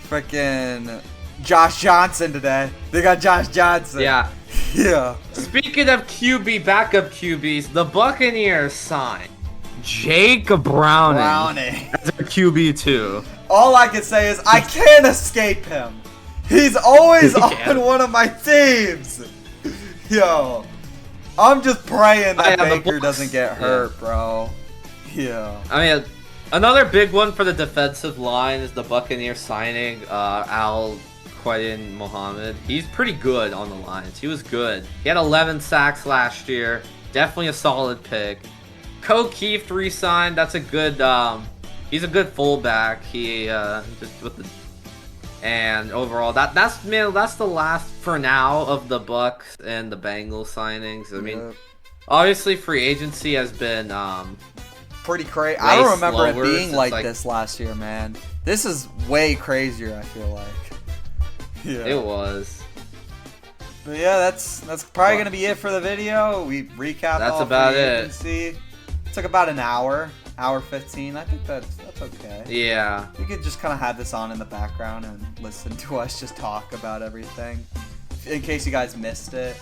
Frickin' Josh Johnson today. They got Josh Johnson. Yeah. Yeah. Speaking of backup QBs, the Buccaneers signed Jake Browning as a QB too. All I can say is I can't escape him. He's always on one of my teams. Yo, I'm just praying that Baker doesn't get hurt, bro. Yeah. I mean, another big one for the defensive line is the Buccaneers signing Al Quaidin Mohammed. He's pretty good on the lines. He was good. He had 11 sacks last year. Definitely a solid pick. Keith re-signed. That's a good. He's a good fullback. He just with the. And overall, that's the last for now of the Bucks and the Bengals signings. I mean, obviously free agency has been pretty crazy. I don't remember it being like this last year, man. This is way crazier, I feel like. Yeah. It was. But yeah, that's probably gonna be it for the video. We recapped. That's about it. It took about an hour 15. I think that's okay. Yeah. You could just kind of have this on in the background and listen to us just talk about everything, in case you guys missed it.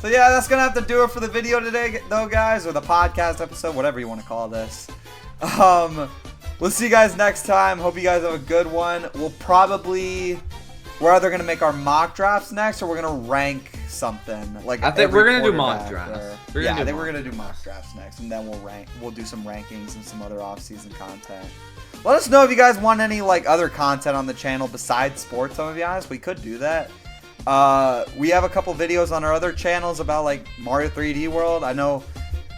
So yeah, that's gonna have to do it for the video today, though, guys, or the podcast episode, whatever you want to call this. We'll see you guys next time. Hope you guys have a good one. We're either gonna make our mock drafts next, or we're gonna rank something. Like I think we're gonna do mock drafts. We're gonna do mock drafts next, and then we'll do some rankings and some other off-season content. Let us know if you guys want any other content on the channel besides sports. Some of you guys, we could do that. We have a couple videos on our other channels about Mario 3D World. I know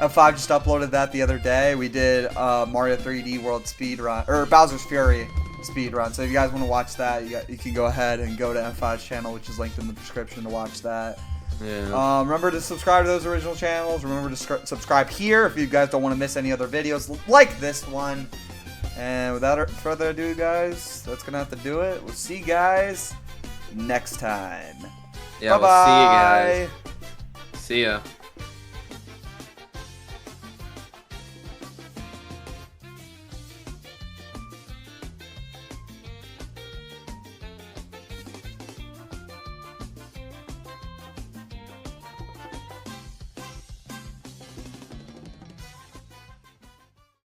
M5 just uploaded that the other day. We did Mario 3D World speedrun, or Bowser's Fury speed run. So if you guys want to watch that, you can go ahead and go to M5's channel, which is linked in the description, to watch that. Yeah. Remember to subscribe to those original channels. Remember to subscribe here if you guys don't want to miss any other videos like this one. And without further ado, guys, that's gonna have to do it. We'll see you guys next time. Yeah, Bye-bye. we'll see you guys. See ya.